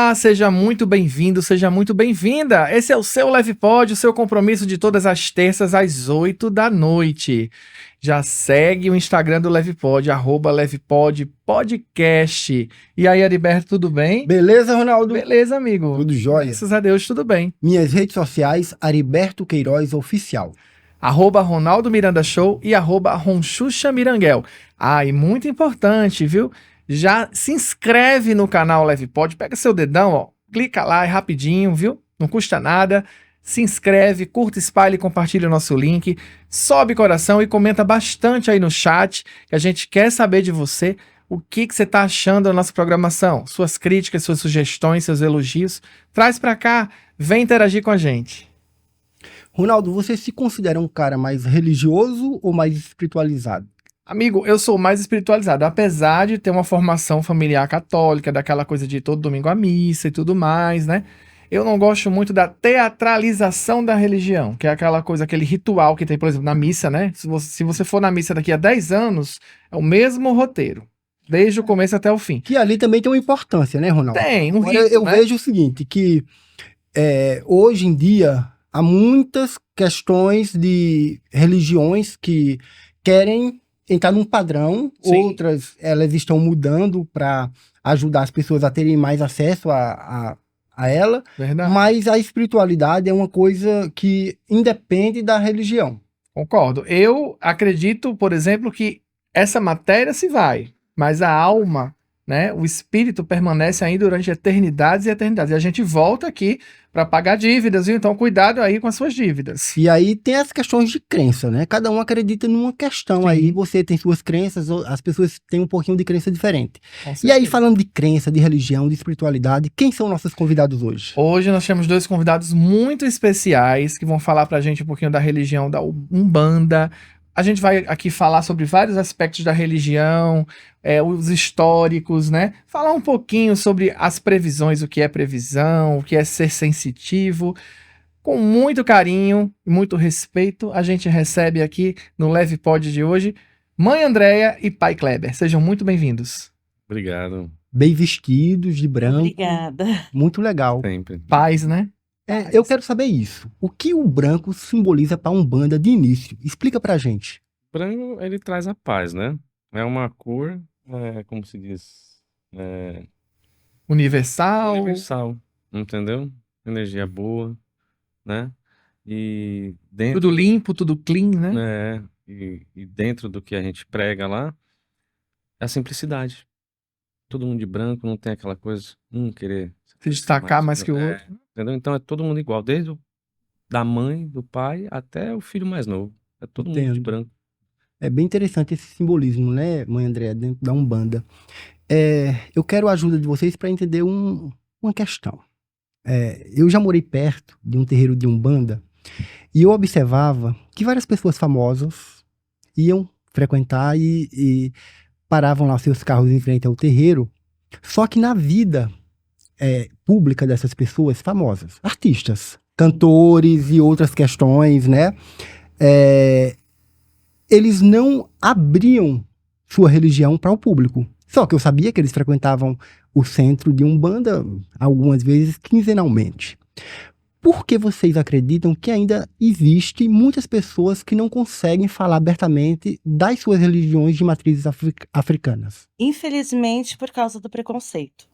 Olá, seja muito bem-vindo, seja muito bem-vinda. Esse é o seu LevePod, o seu compromisso de todas as terças às 8 da noite. Já segue o Instagram do LevePod, @LevePodPodcast. E aí, Heriberto, tudo bem? Beleza, Ronaldo? Beleza, amigo. Tudo jóia. Graças a Deus, tudo bem. Minhas redes sociais, Heriberto Queiroz Oficial. @Ronaldo Miranda Show e @Ronchucha Miranguel. E muito importante, viu? Já se inscreve no canal LevePod, pega seu dedão, ó, clica lá, é rapidinho, viu? Não custa nada. Se inscreve, curta, espalhe e compartilha o nosso link. Sobe coração e comenta bastante aí no chat, que a gente quer saber de você o que você tá achando da nossa programação. Suas críticas, suas sugestões, seus elogios. Traz pra cá, vem interagir com a gente. Ronaldo, você se considera um cara mais religioso ou mais espiritualizado? Amigo, eu sou mais espiritualizado, apesar de ter uma formação familiar católica, daquela coisa de todo domingo à missa e tudo mais, né? Eu não gosto muito da teatralização da religião, que é aquela coisa, aquele ritual que tem, por exemplo, na missa, né? Se você for na missa daqui a 10 anos, é o mesmo roteiro, desde o começo até o fim. Que ali também tem uma importância, né, Ronaldo? Tem, um Agora, rito, eu né? vejo o seguinte, que hoje em dia há muitas questões de religiões que querem entrar num padrão, Sim. outras elas estão mudando para ajudar as pessoas a terem mais acesso a ela, Verdade. mas a espiritualidade é uma coisa que independe da religião. Concordo. Eu acredito, por exemplo, que essa matéria se vai, mas a alma, né, o espírito permanece aí durante eternidades e eternidades. E a gente volta aqui para pagar dívidas, viu? Então cuidado aí com as suas dívidas. E aí tem as questões de crença, né? Cada um acredita numa questão. Sim. Aí você tem suas crenças, as pessoas têm um pouquinho de crença diferente. Com E aí, certeza. falando de crença, de religião, de espiritualidade, quem são nossos convidados hoje? Hoje nós temos dois convidados muito especiais que vão falar pra gente um pouquinho da religião da Umbanda. A gente vai aqui falar sobre vários aspectos da religião, os históricos, né? Falar um pouquinho sobre as previsões, o que é previsão, o que é ser sensitivo. Com muito carinho e muito respeito, a gente recebe aqui no LevePod de hoje Mãe Andréia e Pai Kleber. Sejam muito bem-vindos. Obrigado, Bem vestidos, de branco. Obrigada. Muito legal. sempre. Paz, né? Eu quero saber isso. O que o branco simboliza para a Umbanda de início? Explica pra gente. Branco, ele traz a paz, né? É uma cor, como se diz, Universal. universal, entendeu? Energia boa, né? E dentro, Tudo limpo, tudo clean, né? e dentro do que a gente prega lá, é a simplicidade. Todo mundo de branco, não tem aquela coisa, querer Se destacar mais que o É. outro. Entendeu? Então é todo mundo igual, desde da mãe, do pai, até o filho mais novo. É todo mundo de Entendo. branco. É bem interessante esse simbolismo, né, Mãe Andréa, dentro da Umbanda. Eu quero a ajuda de vocês para entender uma questão. Eu já morei perto de um terreiro de Umbanda e eu observava que várias pessoas famosas iam frequentar e paravam lá seus carros em frente ao terreiro. Só que na vida pública dessas pessoas famosas, artistas, cantores e outras questões, né? Eles não abriam sua religião para o público. Só que eu sabia que eles frequentavam o centro de Umbanda algumas vezes quinzenalmente. Por que vocês acreditam que ainda existem muitas pessoas que não conseguem falar abertamente das suas religiões de matrizes africanas? Infelizmente, por causa do preconceito.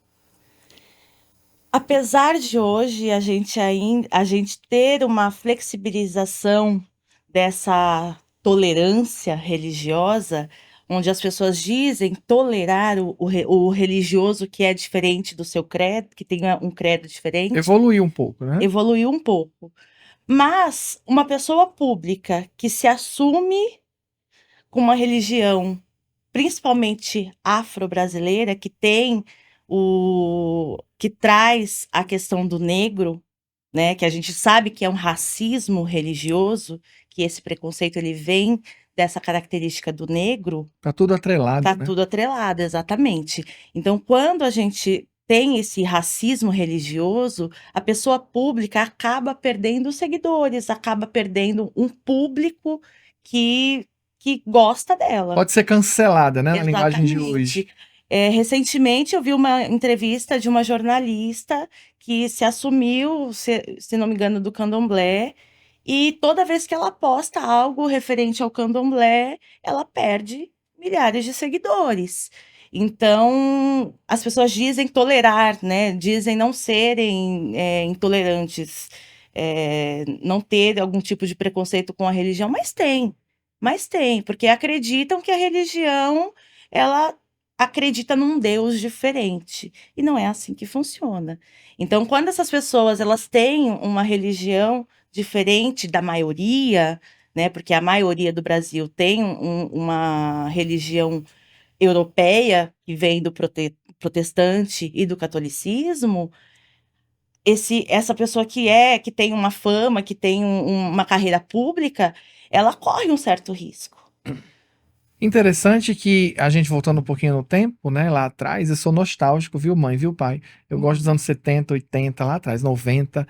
Apesar de hoje a gente ter uma flexibilização dessa tolerância religiosa, onde as pessoas dizem tolerar o religioso que é diferente do seu credo, que tem um credo diferente, Evoluiu um pouco, né? evoluiu um pouco. Mas uma pessoa pública que se assume com uma religião, principalmente afro-brasileira, que traz a questão do negro, né, que a gente sabe que é um racismo religioso, que esse preconceito ele vem dessa característica do negro. Tá tudo atrelado, Tá né? tudo atrelado, exatamente. Então, quando a gente tem esse racismo religioso, a pessoa pública acaba perdendo seguidores, acaba perdendo um público que gosta dela. Pode ser cancelada, né? Na linguagem de hoje. Recentemente eu vi uma entrevista de uma jornalista que se assumiu, se não me engano, do candomblé, e toda vez que ela posta algo referente ao candomblé, ela perde milhares de seguidores. Então, as pessoas dizem tolerar, né? Dizem não serem intolerantes, não ter algum tipo de preconceito com a religião, mas tem, porque acreditam que a religião, ela acredita num Deus diferente, e não é assim que funciona. Então, quando essas pessoas, elas têm uma religião diferente da maioria, né, porque a maioria do Brasil tem uma religião europeia, que vem do protestante e do catolicismo, essa pessoa que tem uma fama, que tem uma carreira pública, ela corre um certo risco. Interessante que a gente voltando um pouquinho no tempo, né, lá atrás, eu sou nostálgico, viu, mãe, viu, pai? Eu gosto dos anos 70, 80, lá atrás, 90.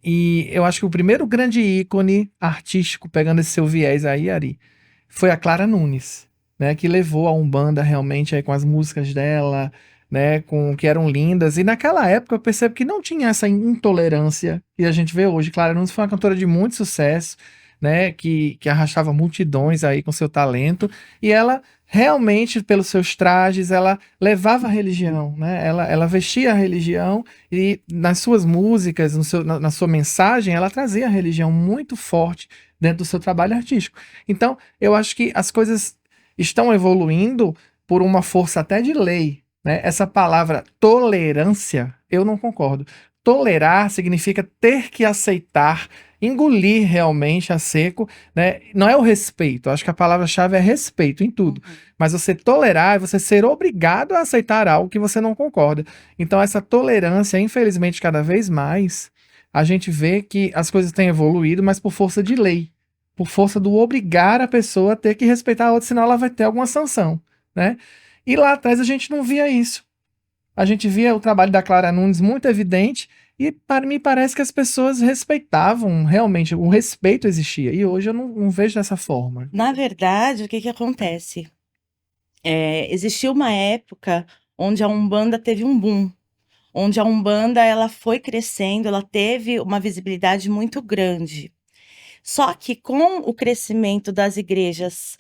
E eu acho que o primeiro grande ícone artístico, pegando esse seu viés aí, Ari, foi a Clara Nunes, né, que levou a Umbanda realmente aí com as músicas dela, né, que eram lindas. E naquela época eu percebo que não tinha essa intolerância que a gente vê hoje. Clara Nunes foi uma cantora de muito sucesso, né, que arrastava multidões aí com seu talento, e ela realmente, pelos seus trajes, ela levava a religião, né, ela vestia a religião, e nas suas músicas, na sua mensagem, ela trazia a religião muito forte dentro do seu trabalho artístico. Então, eu acho que as coisas estão evoluindo por uma força até de lei, né? Essa palavra tolerância, eu não concordo. Tolerar significa ter que aceitar, engolir realmente a seco, né? Não é o respeito, acho que a palavra-chave é respeito em tudo. Mas você tolerar é você ser obrigado a aceitar algo que você não concorda. Então essa tolerância, infelizmente, cada vez mais, a gente vê que as coisas têm evoluído, mas por força de lei, por força do obrigar a pessoa a ter que respeitar a outra, senão ela vai ter alguma sanção, né? E lá atrás a gente não via isso. A gente via o trabalho da Clara Nunes muito evidente, e me parece que as pessoas respeitavam, realmente, o respeito existia. E hoje eu não vejo dessa forma. Na verdade, o que acontece? Existiu uma época onde a Umbanda teve um boom, onde a Umbanda ela foi crescendo, ela teve uma visibilidade muito grande. Só que com o crescimento das igrejas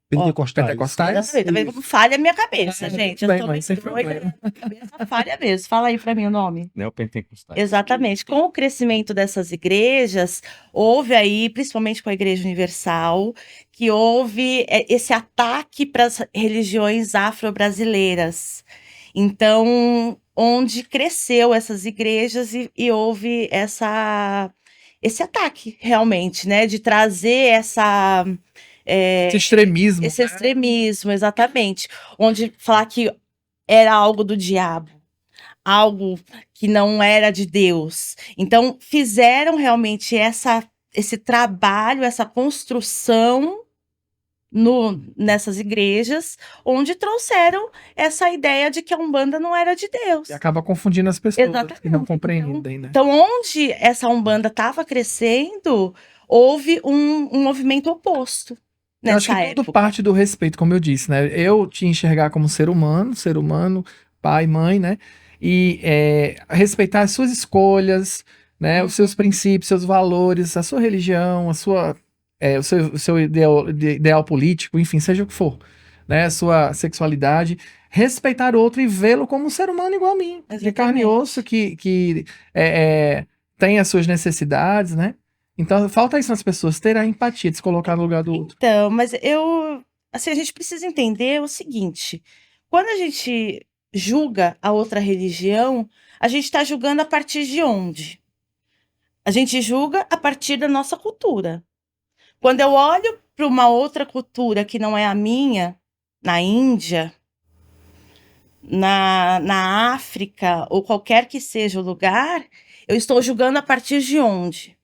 Pentecostais. Tá vendo como falha a minha cabeça, gente? Eu bem, tô mas sem muito doida, problema. minha cabeça falha mesmo. Fala aí pra mim o nome. Neopentecostais. Exatamente. Com o crescimento dessas igrejas, houve aí, principalmente com a Igreja Universal, que houve esse ataque para as religiões afro-brasileiras. Então, onde cresceu essas igrejas e houve esse ataque, realmente, né? De trazer Esse extremismo. esse extremismo, exatamente. Onde falar que era algo do diabo, algo que não era de Deus. Então, fizeram realmente esse trabalho, essa construção nessas igrejas, onde trouxeram essa ideia de que a Umbanda não era de Deus. E acaba confundindo as pessoas Exatamente. que não compreendem, né? Então, onde essa Umbanda estava crescendo, houve um movimento oposto Eu acho nessa que tudo época. parte do respeito, como eu disse, né? Eu te enxergar como ser humano, pai, mãe, né? E respeitar as suas escolhas, né? Os seus princípios, seus valores, a sua religião, o seu ideal político, enfim, seja o que for, né? A sua sexualidade. Respeitar o outro e vê-lo como um ser humano igual a mim, de carne e Exatamente. osso, que tem as suas necessidades, né? Então, falta isso nas pessoas, ter a empatia de se colocar no lugar do outro. Então, mas assim, a gente precisa entender o seguinte: quando a gente julga a outra religião, a gente está julgando a partir de onde? A gente julga a partir da nossa cultura. Quando eu olho para uma outra cultura que não é a minha, na Índia, na África, ou qualquer que seja o lugar, eu estou julgando a partir de onde?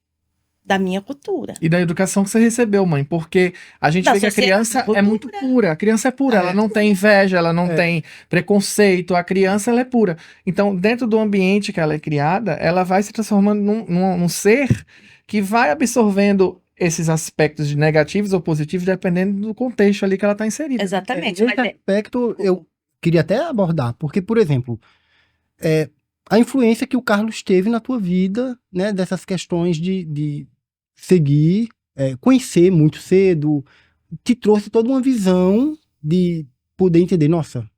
Da minha cultura. E da educação que você recebeu, mãe, porque a gente Da vê que a sociedade, criança cultura. é muito pura, a criança é pura, ela não tem inveja, ela não tem preconceito, a criança ela é pura. Então, dentro do ambiente que ela é criada, ela vai se transformando num ser que vai absorvendo esses aspectos de negativos ou positivos, dependendo do contexto ali que ela está inserida. Exatamente. Nesse aspecto, eu queria até abordar, porque, por exemplo, a influência que o Carlos teve na tua vida, né, dessas questões de seguir, conhecer muito cedo, te trouxe toda uma visão de poder entender, nossa,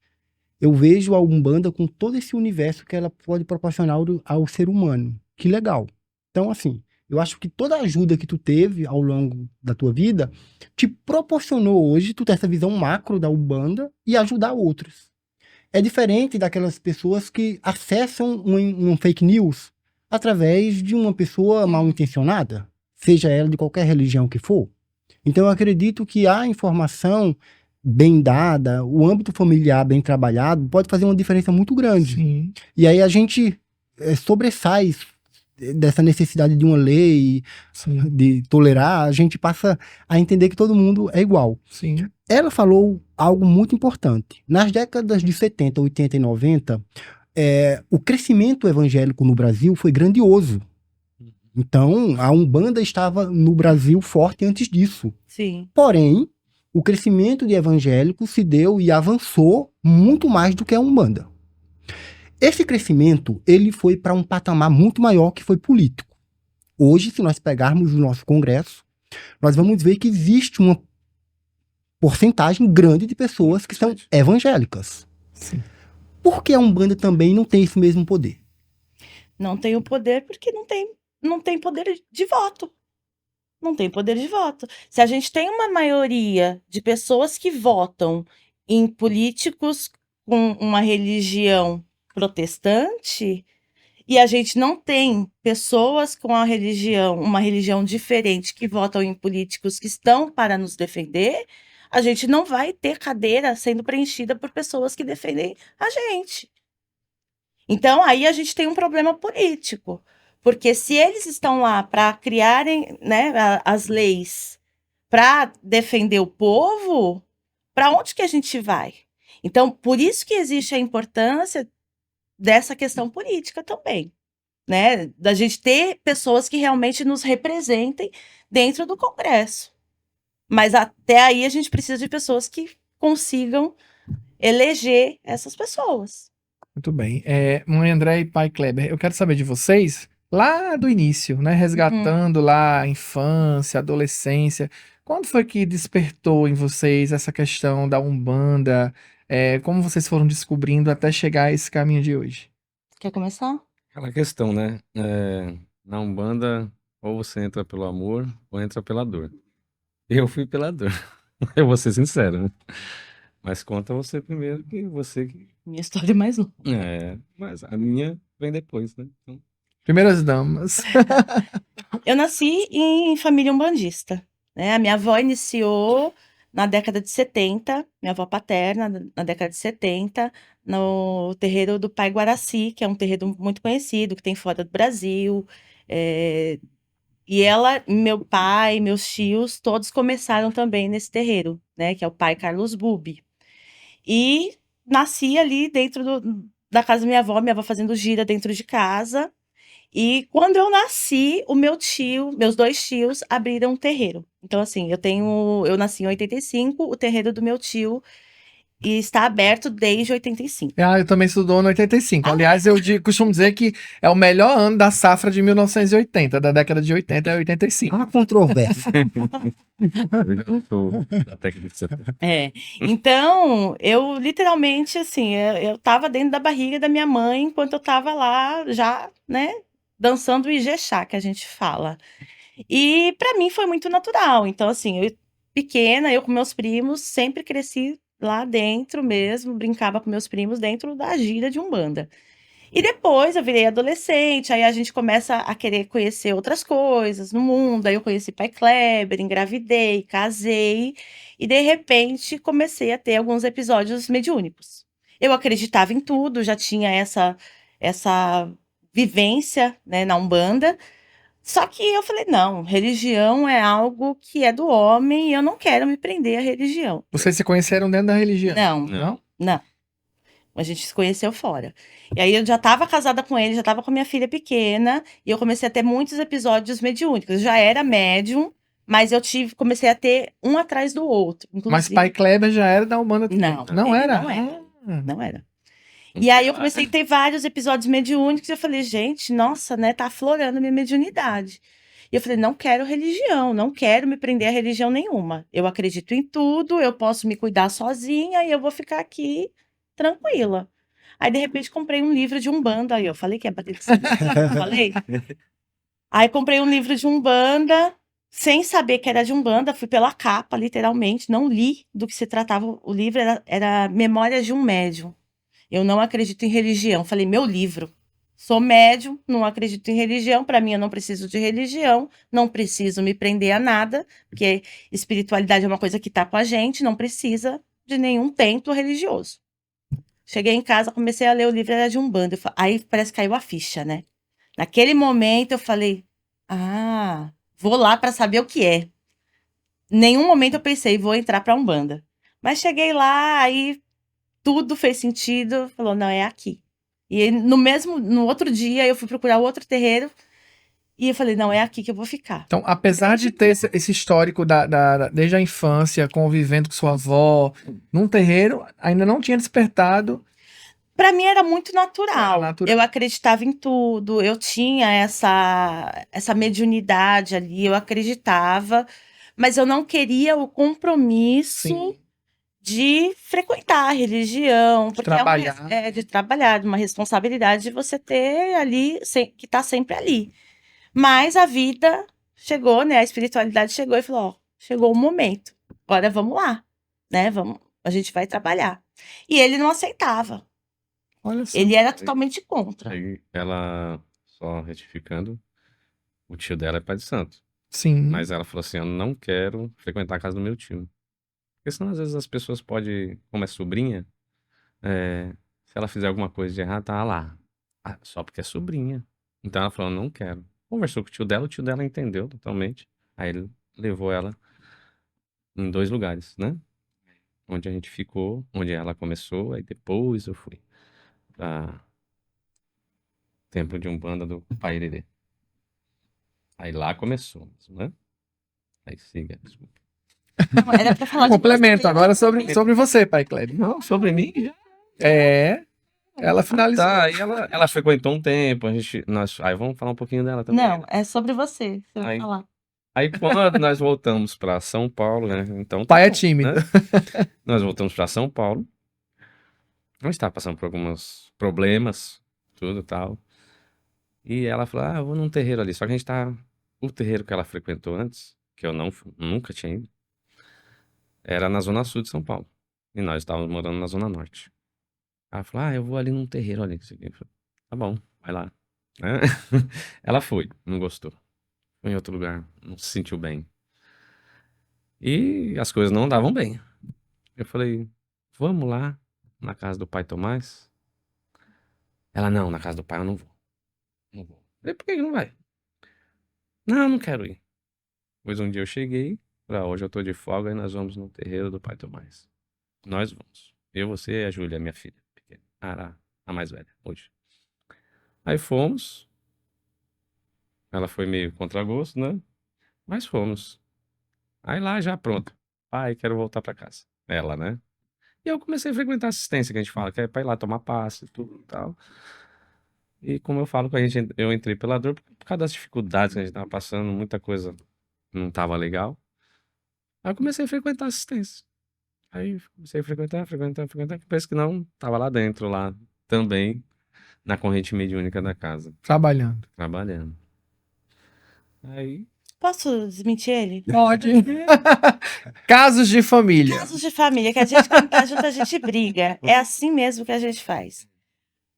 eu vejo a Umbanda com todo esse universo que ela pode proporcionar ao ser humano. Que legal. Então, assim, eu acho que toda a ajuda que tu teve ao longo da tua vida te proporcionou hoje tu ter essa visão macro da Umbanda e ajudar outros. É diferente daquelas pessoas que acessam um fake news através de uma pessoa mal intencionada, seja ela de qualquer religião que for. Então, eu acredito que a informação bem dada, o âmbito familiar bem trabalhado, pode fazer uma diferença muito grande. Sim. E aí a gente sobressai dessa necessidade de uma lei, Sim. de tolerar, a gente passa a entender que todo mundo é igual. Sim. Ela falou algo muito importante. Nas décadas de 70, 80 e 90, o crescimento evangélico no Brasil foi grandioso. Então, a Umbanda estava no Brasil forte antes disso. Sim. Porém, o crescimento de evangélicos se deu e avançou muito mais do que a Umbanda. Esse crescimento, ele foi para um patamar muito maior que foi político. Hoje, se nós pegarmos o nosso Congresso, nós vamos ver que existe uma porcentagem grande de pessoas que são evangélicas. Sim. Por que a Umbanda também não tem esse mesmo poder? Não tem o poder porque não tem poder de voto. Não tem poder de voto. Se a gente tem uma maioria de pessoas que votam em políticos com uma religião protestante e a gente não tem pessoas com uma religião diferente que votam em políticos que estão para nos defender, a gente não vai ter cadeira sendo preenchida por pessoas que defendem a gente. Então, aí a gente tem um problema político. Porque se eles estão lá para criarem, né, as leis para defender o povo, para onde que a gente vai? Então, por isso que existe a importância dessa questão política também, né? Da gente ter pessoas que realmente nos representem dentro do Congresso. Mas até aí a gente precisa de pessoas que consigam eleger essas pessoas. Muito bem. Mãe André e pai Kleber, eu quero saber de vocês, lá do início, né? Resgatando lá a infância, a adolescência. Quando foi que despertou em vocês essa questão da Umbanda? Como vocês foram descobrindo até chegar a esse caminho de hoje? Quer começar? Aquela questão, né? Na Umbanda, ou você entra pelo amor, ou entra pela dor. Eu fui pela dor. Eu vou ser sincero, né? Mas conta você primeiro, que você... Minha história é mais longa. Mas a minha vem depois, né? Então, Primeiras damas. Eu nasci em família umbandista, né? A minha avó iniciou na década de 70, minha avó paterna, na década de 70, no terreiro do Pai Guaraci, que é um terreiro muito conhecido, que tem fora do Brasil. E ela, meu pai, meus tios, todos começaram também nesse terreiro, né? Que é o Pai Carlos Bubi. E nasci ali dentro da casa da minha avó fazendo gira dentro de casa. E quando eu nasci, meus dois tios abriram um terreiro. Então, assim, eu nasci em 85, o terreiro do meu tio e está aberto desde 85. Eu também estudou no 85. Aliás, eu costumo dizer que é o melhor ano da safra de 1980, da década de 80 a 85. Há controvérsia. eu sou da técnica de 70. Então, eu literalmente, assim, eu tava dentro da barriga da minha mãe enquanto eu tava lá já, né, dançando o Ijexá, que a gente fala. E para mim foi muito natural. Então, assim, pequena, eu com meus primos, sempre cresci lá dentro mesmo, brincava com meus primos dentro da gira de Umbanda. E depois eu virei adolescente, aí a gente começa a querer conhecer outras coisas no mundo. Aí eu conheci pai Kleber, engravidei, casei, e de repente comecei a ter alguns episódios mediúnicos. Eu acreditava em tudo, já tinha essa vivência, né, na Umbanda. Só que eu falei, não, religião é algo que é do homem e eu não quero me prender à religião. Vocês se conheceram dentro da religião? Não. A gente se conheceu fora. E aí eu já estava casada com ele, já estava com a minha filha pequena, e eu comecei a ter muitos episódios mediúnicos. Eu já era médium, Mas eu comecei a ter um atrás do outro. Mas Inclusive, pai Kleber já era da Umbanda também. Não, Não ele era? não era. Ah, não era. E aí eu comecei a ter vários episódios mediúnicos e eu falei, gente, nossa, né, tá aflorando a minha mediunidade. E eu falei, não quero religião, não quero me prender a religião nenhuma. Eu acredito em tudo, eu posso me cuidar sozinha e eu vou ficar aqui tranquila. Aí, de repente, comprei um livro de Umbanda. Aí eu falei que ia bater de cima. Falei. Aí comprei um livro de Umbanda, sem saber que era de Umbanda, fui pela capa, literalmente, não li do que se tratava o livro, era Memórias de um Médium. Eu não acredito em religião. Falei, meu livro. Sou médium, não acredito em religião. Para mim, eu não preciso de religião, não preciso me prender a nada, porque espiritualidade é uma coisa que está com a gente, não precisa de nenhum templo religioso. Cheguei em casa, comecei a ler o livro, era de Umbanda. Aí parece que caiu a ficha, né? Naquele momento eu falei, vou lá para saber o que é. Nenhum momento eu pensei, vou entrar para Umbanda. Mas cheguei lá, aí tudo fez sentido, falou, não, é aqui. E no outro dia, eu fui procurar outro terreiro e eu falei, não, é aqui que eu vou ficar. Então, apesar de ter esse histórico desde a infância, convivendo com sua avó, num terreiro, ainda não tinha despertado. Para mim era muito natural. Era natural. Eu acreditava em tudo, eu tinha essa mediunidade ali, eu acreditava, mas eu não queria o compromisso Sim. de frequentar a religião, De porque trabalhar. de trabalhar, de uma responsabilidade de você ter ali, que tá sempre ali. Mas a vida chegou, né? A espiritualidade chegou e falou: ó, chegou o momento, agora vamos lá, né? A gente vai trabalhar. E ele não aceitava. Olha só. Ele era totalmente contra. Aí ela, só retificando, o tio dela é pai de santo. Sim. Mas ela falou assim, eu não quero frequentar a casa do meu tio. Porque senão às vezes as pessoas podem, como é sobrinha, se ela fizer alguma coisa de errado, tá lá. Só porque é sobrinha. Então ela falou, não quero. Conversou com o tio dela entendeu totalmente. Aí ele levou ela em 2 lugares, né? Onde a gente ficou, onde ela começou, aí depois eu fui pra Templo de Umbanda do Pai Irerê. Aí lá começou, né? Aí siga, desculpa. Não, era pra falar de Complemento você. agora sobre você, pai Kleber. Não, sobre mim já. Ela finalizou. Tá, aí ela frequentou um tempo, aí vamos falar um pouquinho dela também. Não, é sobre você. Você vai Aí- falar. Aí quando nós voltamos pra São Paulo, né? Então O pai é bom, tímido. né? Nós voltamos pra São Paulo. A gente tava passando por alguns problemas, tudo e tal. E ela falou, eu vou num terreiro ali. Só que a gente tá... O terreiro que ela frequentou antes, que eu nunca tinha ido, era na Zona Sul de São Paulo. E nós estávamos morando na Zona Norte. Ela falou, eu vou ali num terreiro ali. Eu falei, tá bom, vai lá. Né? Ela foi, não gostou. Foi em outro lugar, não se sentiu bem. E as coisas não andavam bem. Eu falei, vamos lá na casa do pai Tomás? Ela, não, na casa do pai eu não vou. Não vou. Eu falei, por que não vai? Não, não quero ir. Pois um dia eu cheguei, hoje eu tô de folga e nós vamos no terreiro do pai Tomás. Nós vamos. Eu, você e a Júlia, minha filha pequena. A mais velha, hoje. Aí fomos. Ela foi meio contra gosto, né? Mas fomos. Aí lá já pronto. Pai, quero voltar pra casa. Ela, né? E eu comecei a frequentar a assistência, que a gente fala, que é pra ir lá tomar passe e tudo e tal. E como eu falo com a gente, eu entrei pela dor por causa das dificuldades que a gente tava passando, muita coisa não tava legal. Aí eu comecei a frequentar a assistência. Aí comecei a frequentar, penso que não, tava lá dentro, lá também, na corrente mediúnica da casa, Trabalhando. trabalhando. Aí, Posso desmentir ele? Pode. Casos de família. Casos de família, que a gente, quando tá junto, a gente briga. É assim mesmo que a gente faz.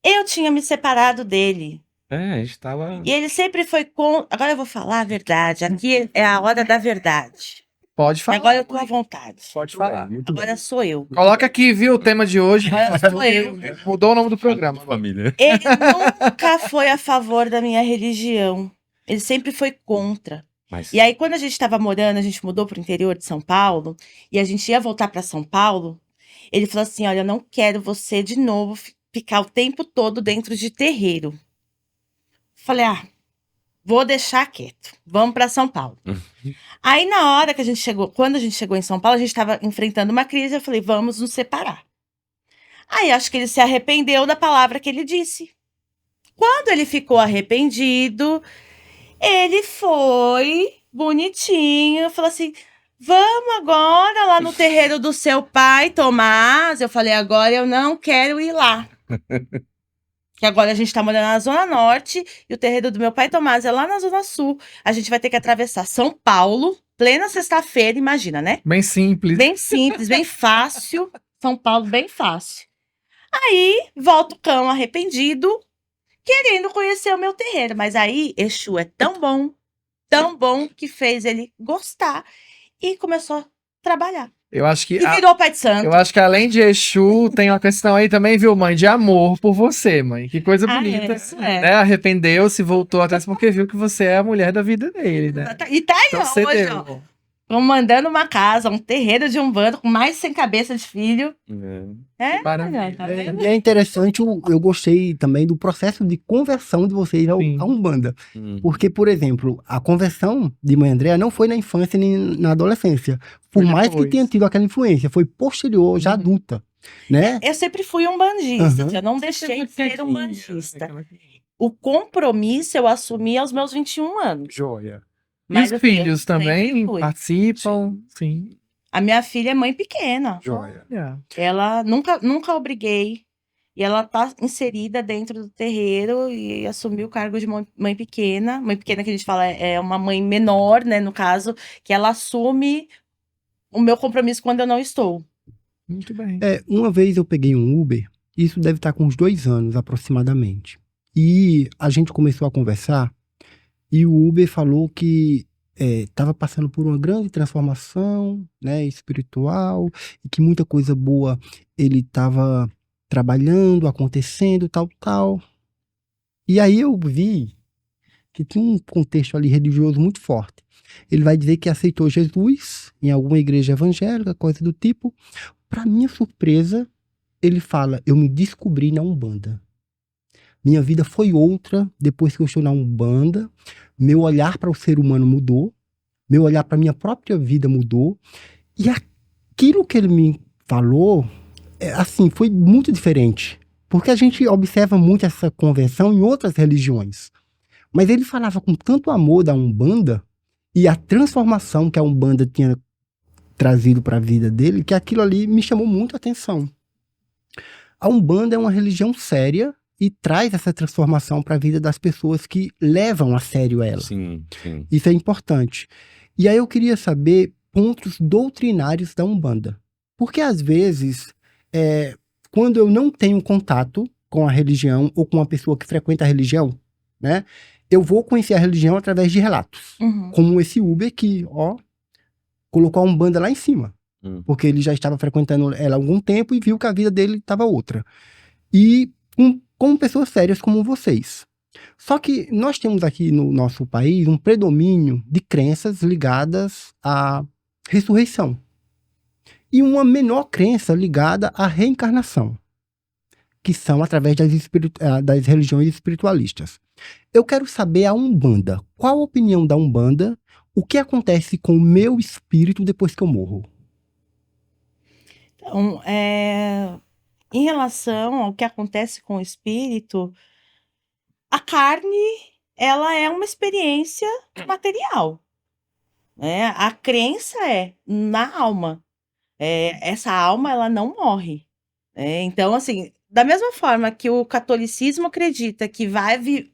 Eu tinha me separado dele. a gente tava... E ele sempre foi com. Agora eu vou falar a verdade. Aqui é a hora da verdade. Pode falar. Agora eu tô à vontade. Pode falar. Agora sou eu. Coloca aqui, viu, o tema de hoje. Agora sou eu. Mudou o nome do programa. Família. Ele nunca foi a favor da minha religião. Ele sempre foi contra. Mas, E aí, quando a gente estava morando, a gente mudou para o interior de São Paulo, e a gente ia voltar para São Paulo, ele falou assim: olha, eu não quero você de novo ficar o tempo todo dentro de terreiro. Falei, vou deixar quieto. Vamos para São Paulo. Aí, na hora que a gente chegou, quando a gente chegou em São Paulo, a gente estava enfrentando uma crise, eu falei, vamos nos separar. Aí, acho que ele se arrependeu da palavra que ele disse. Quando ele ficou arrependido, ele foi bonitinho, falou assim, vamos agora lá no terreiro do seu pai, Tomás. Eu falei, agora eu não quero ir lá. Que agora a gente tá morando na Zona Norte e o terreiro do meu pai, Tomás, é lá na Zona Sul. A gente vai ter que atravessar São Paulo, plena sexta-feira, imagina, né? Bem simples. Bem simples, bem fácil. São Paulo, bem fácil. Aí, volta o cão arrependido, querendo conhecer o meu terreiro. Mas aí, Exu é tão bom, que fez ele gostar e começou a trabalhar. Eu acho que E virou pai de santo. eu acho que além de Exu, tem uma questão aí também, viu, mãe, de amor por você, mãe. Que coisa bonita. Isso é. Né? Arrependeu-se, voltou atrás porque viu que você é a mulher da vida dele, né? E tá aí, Então ó, você hoje, deu. ó. Comandando uma casa, um terreiro de Umbanda com mais de 100 cabeças de filho. É, Maravilha. tá vendo? E é interessante, eu gostei também do processo de conversão de vocês Sim. à Umbanda. Porque, por exemplo, a conversão de Mãe Andréa não foi na infância nem na adolescência. Por Foi mais que depois. tenha tido aquela influência, foi posterior, já adulta, né? Eu sempre fui umbandista, Aham. eu não deixei de ser umbandista. O compromisso eu assumi aos meus 21 anos. Joia. E Mas, os assim, filhos eu sempre também fui. participam? Sim. A minha filha é mãe pequena. Joia. Ela nunca obriguei. E ela tá inserida dentro do terreiro e assumiu o cargo de mãe pequena. Mãe pequena que a gente fala é uma mãe menor, né, no caso, que ela assume o meu compromisso quando eu não estou. Muito bem. Uma vez eu peguei um Uber, isso deve estar com uns 2 anos aproximadamente. E a gente começou a conversar e o Uber falou que estava passando por uma grande transformação, né, espiritual, e que muita coisa boa ele estava trabalhando, acontecendo, tal. E aí eu vi que tinha um contexto ali religioso muito forte. Ele vai dizer que aceitou Jesus em alguma igreja evangélica, coisa do tipo. Para minha surpresa, ele fala, eu me descobri na Umbanda. Minha vida foi outra depois que eu estou na Umbanda. Meu olhar para o ser humano mudou. Meu olhar para minha própria vida mudou. E aquilo que ele me falou, assim, foi muito diferente. Porque a gente observa muito essa conversão em outras religiões. Mas ele falava com tanto amor da Umbanda e a transformação que a Umbanda tinha trazido para a vida dele, que aquilo ali me chamou muito a atenção. A Umbanda é uma religião séria e traz essa transformação para a vida das pessoas que levam a sério ela. Sim. Isso é importante. E aí eu queria saber pontos doutrinários da Umbanda. Porque às vezes, quando eu não tenho contato com a religião ou com uma pessoa que frequenta a religião, né, eu vou conhecer a religião através de relatos. Uhum. Como esse Uber que, colocou a Umbanda lá em cima. Porque ele já estava frequentando ela há algum tempo e viu que a vida dele estava outra. E com pessoas sérias como vocês. Só que nós temos aqui no nosso país um predomínio de crenças ligadas à ressurreição. E uma menor crença ligada à reencarnação, que são através das religiões espiritualistas. Eu quero saber a Umbanda. Qual a opinião da Umbanda? O que acontece com o meu espírito depois que eu morro? Então, em relação ao que acontece com o espírito, a carne, ela é uma experiência material, né? A crença é na alma. Essa alma, ela não morre. Então, assim, da mesma forma que o catolicismo acredita que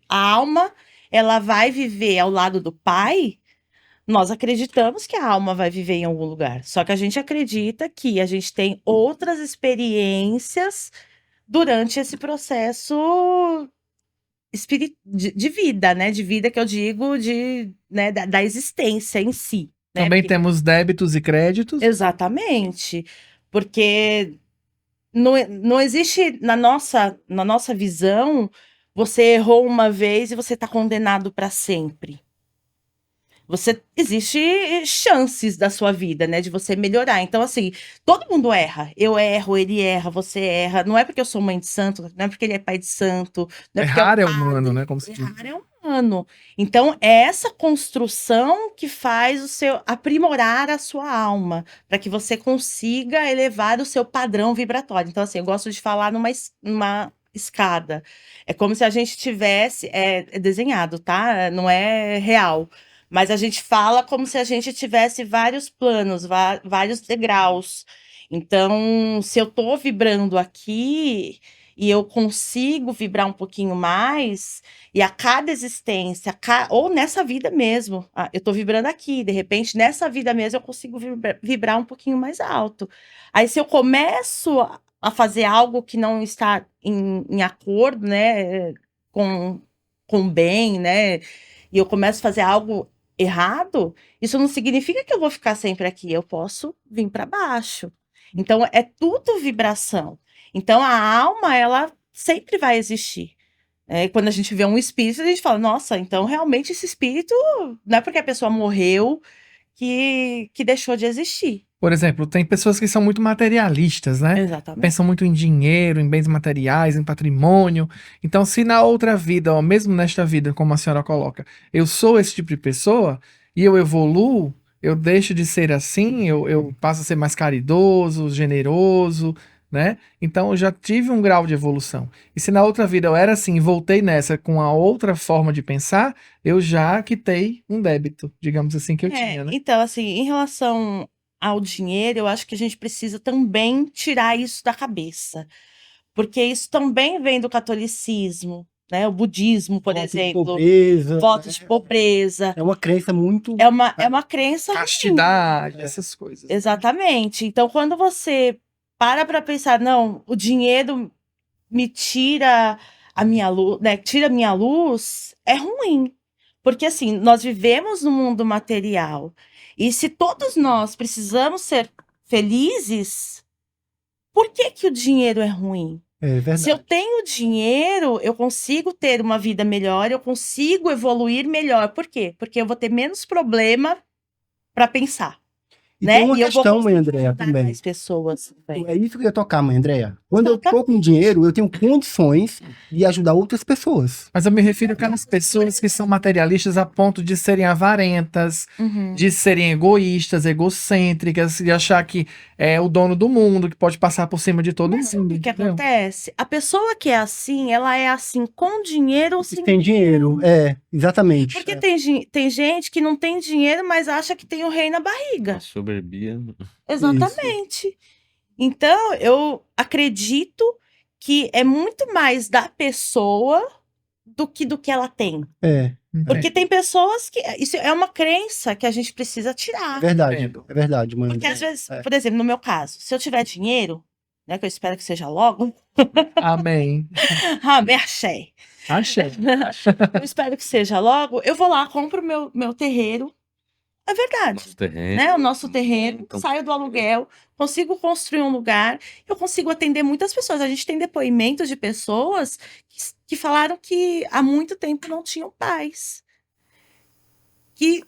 a alma, ela vai viver ao lado do Pai, nós acreditamos que a alma vai viver em algum lugar. Só que a gente acredita que a gente tem outras experiências durante esse processo de vida, né? De vida que eu digo né, da existência em si. Né? Também Porque- temos débitos e créditos. Exatamente. Porque não existe na nossa visão, você errou uma vez e você está condenado para sempre. Existe chances da sua vida, né, de você melhorar. Então, assim, todo mundo erra. Eu erro, ele erra, você erra. Não é porque eu sou mãe de santo, não é porque ele é pai de santo. Não é porque Errar é padre. humano, né? Como se diz. Errar é humano. Então, é essa construção que faz o seu aprimorar a sua alma, para que você consiga elevar o seu padrão vibratório. Então, assim, eu gosto de falar numa escada. É como se a gente tivesse, é desenhado, tá? Não é real. Mas a gente fala como se a gente tivesse vários planos, vários degraus. Então, se eu tô vibrando aqui e eu consigo vibrar um pouquinho mais, e a cada existência, ou nessa vida mesmo, eu tô vibrando aqui, de repente, nessa vida mesmo, eu consigo vibrar um pouquinho mais alto. Aí, se eu começo a fazer algo que não está em acordo, né, com o bem, né, e eu começo a fazer algo errado, isso não significa que eu vou ficar sempre aqui, eu posso vir para baixo. Então, é tudo vibração. Então, a alma, ela sempre vai existir. Quando a gente vê um espírito, a gente fala, nossa, então realmente esse espírito, não é porque a pessoa morreu que deixou de existir. Por exemplo, tem pessoas que são muito materialistas, né? Exatamente. Pensam muito em dinheiro, em bens materiais, em patrimônio. Então, se na outra vida, ou mesmo nesta vida, como a senhora coloca, eu sou esse tipo de pessoa e eu evoluo, eu deixo de ser assim, eu passo a ser mais caridoso, generoso, né? Então, eu já tive um grau de evolução. E se na outra vida eu era assim e voltei nessa com a outra forma de pensar, eu já quitei um débito, digamos assim, que eu tinha, né? Então, assim, em relação ao dinheiro, eu acho que a gente precisa também tirar isso da cabeça. Porque isso também vem do catolicismo, né? O budismo, por Voto de exemplo. pobreza, Voto né? de pobreza. É uma crença muito. É uma crença ruim. Castidade, essas coisas. Exatamente. Então, quando você para pensar, não, o dinheiro me tira a minha luz, né? Tira a minha luz, é ruim. Porque assim, nós vivemos no mundo material. E se todos nós precisamos ser felizes, por que que o dinheiro é ruim? É Se eu verdade. tenho dinheiro, eu consigo ter uma vida melhor, eu consigo evoluir melhor. Por quê? Porque eu vou ter menos problema para pensar, E né? tem uma E eu vou questão, mãe conseguir Andréia, ajudar também. mais pessoas também. É isso que eu ia tocar, mãe Andréia. Quando eu tô com dinheiro, eu tenho condições de ajudar outras pessoas. Mas eu me refiro àquelas pessoas que são materialistas a ponto de serem avarentas, Uhum. de serem egoístas, egocêntricas, de achar que é o dono do mundo, que pode passar por cima de todo Mas mundo. o que entendeu? acontece? A pessoa que é assim, ela é assim com dinheiro ou sem Tem dinheiro, exatamente. Porque tem gente que não tem dinheiro, mas acha que tem o rei na barriga. A soberbia. Exatamente. Então, eu acredito que é muito mais da pessoa do que ela tem. É Porque tem pessoas que. Isso é uma crença que a gente precisa tirar. verdade, Entendo. é verdade, mãe Porque Andréia. às vezes, por exemplo, no meu caso, se eu tiver dinheiro, né, que eu espero que seja logo, Amém. amém, axé. Achei. Eu espero que seja logo, eu vou lá, compro meu terreiro. É verdade. Nosso terreno. Né? O nosso terreno, Então, saio do aluguel, consigo construir um lugar, eu consigo atender muitas pessoas. A gente tem depoimentos de pessoas que falaram que há muito tempo não tinham paz. Que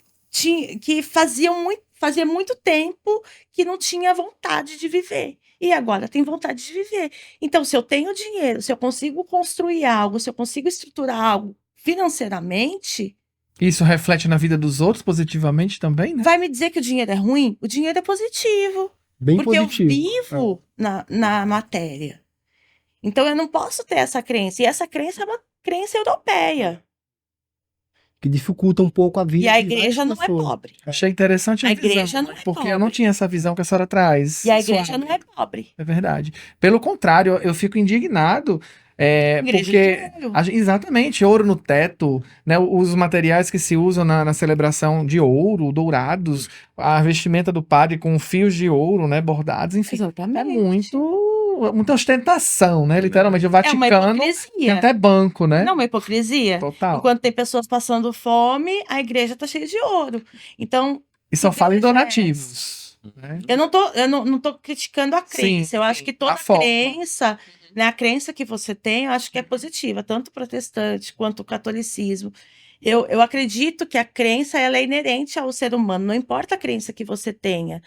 fazia muito tempo que não tinha vontade de viver. E agora tem vontade de viver. Então, se eu tenho dinheiro, se eu consigo construir algo, se eu consigo estruturar algo financeiramente, Isso reflete na vida dos outros positivamente também, né? vai me dizer que o dinheiro é ruim? O dinheiro é positivo. Bem Porque positivo. eu vivo na matéria. Então eu não posso ter essa crença. E essa crença é uma crença europeia. Que dificulta um pouco a vida. E a de várias igreja não é pessoas. pobre. Achei interessante a A visão, igreja não é porque pobre. eu não tinha essa visão que a senhora traz. E a igreja Suave. não é pobre. É verdade. Pelo contrário, eu fico indignado. Igreja Porque de ouro. exatamente, ouro no teto, né? Os materiais que se usam na celebração de ouro, dourados, a vestimenta do padre com fios de ouro, né? Bordados, enfim. É Exatamente. muita ostentação, né? Literalmente, o É uma Vaticano tem hipocrisia. até banco, né? Não é uma hipocrisia? Total. Enquanto tem pessoas passando fome, a igreja está cheia de ouro. Então, E só que fala em igreja é donativos. Né? eu não tô criticando a crença. Sim, Eu acho sim. que toda A forma. crença, né, a crença que você tem, eu acho que é positiva, tanto o protestante quanto o catolicismo. Eu acredito que a crença ela é inerente ao ser humano, não importa a crença que você tenha,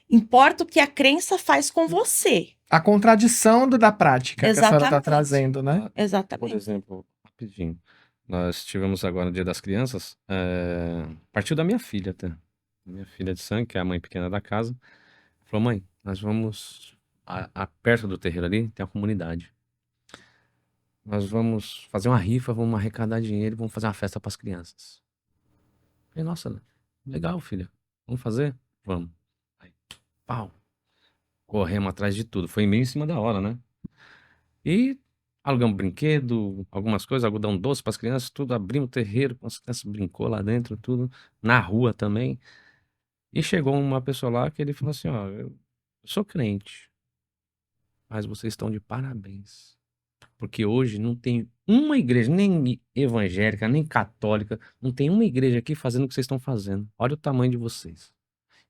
importa o que a crença faz com você. A contradição da prática que a senhora está Exatamente. trazendo, né? Por Exatamente. exemplo, rapidinho. Nós tivemos agora no Dia das Crianças, partiu da minha filha até. Minha filha de sangue, que é a mãe pequena da casa, falou: mãe, nós vamos. Perto do terreiro ali tem a comunidade. Nós vamos fazer uma rifa, vamos arrecadar dinheiro e vamos fazer uma festa para as crianças. Eu falei: nossa, legal, filha. Vamos fazer? Vamos. Aí, pau. Corremos atrás de tudo. Foi meio em cima da hora, né? E alugamos brinquedo, algumas coisas, algodão doce para as crianças, tudo. Abrimos o terreiro, as crianças brincou lá dentro, tudo. Na rua também. E chegou uma pessoa lá que ele falou assim: ó, eu sou crente, mas vocês estão de parabéns. Porque hoje não tem uma igreja, nem evangélica, nem católica, não tem uma igreja aqui fazendo o que vocês estão fazendo. Olha o tamanho de vocês.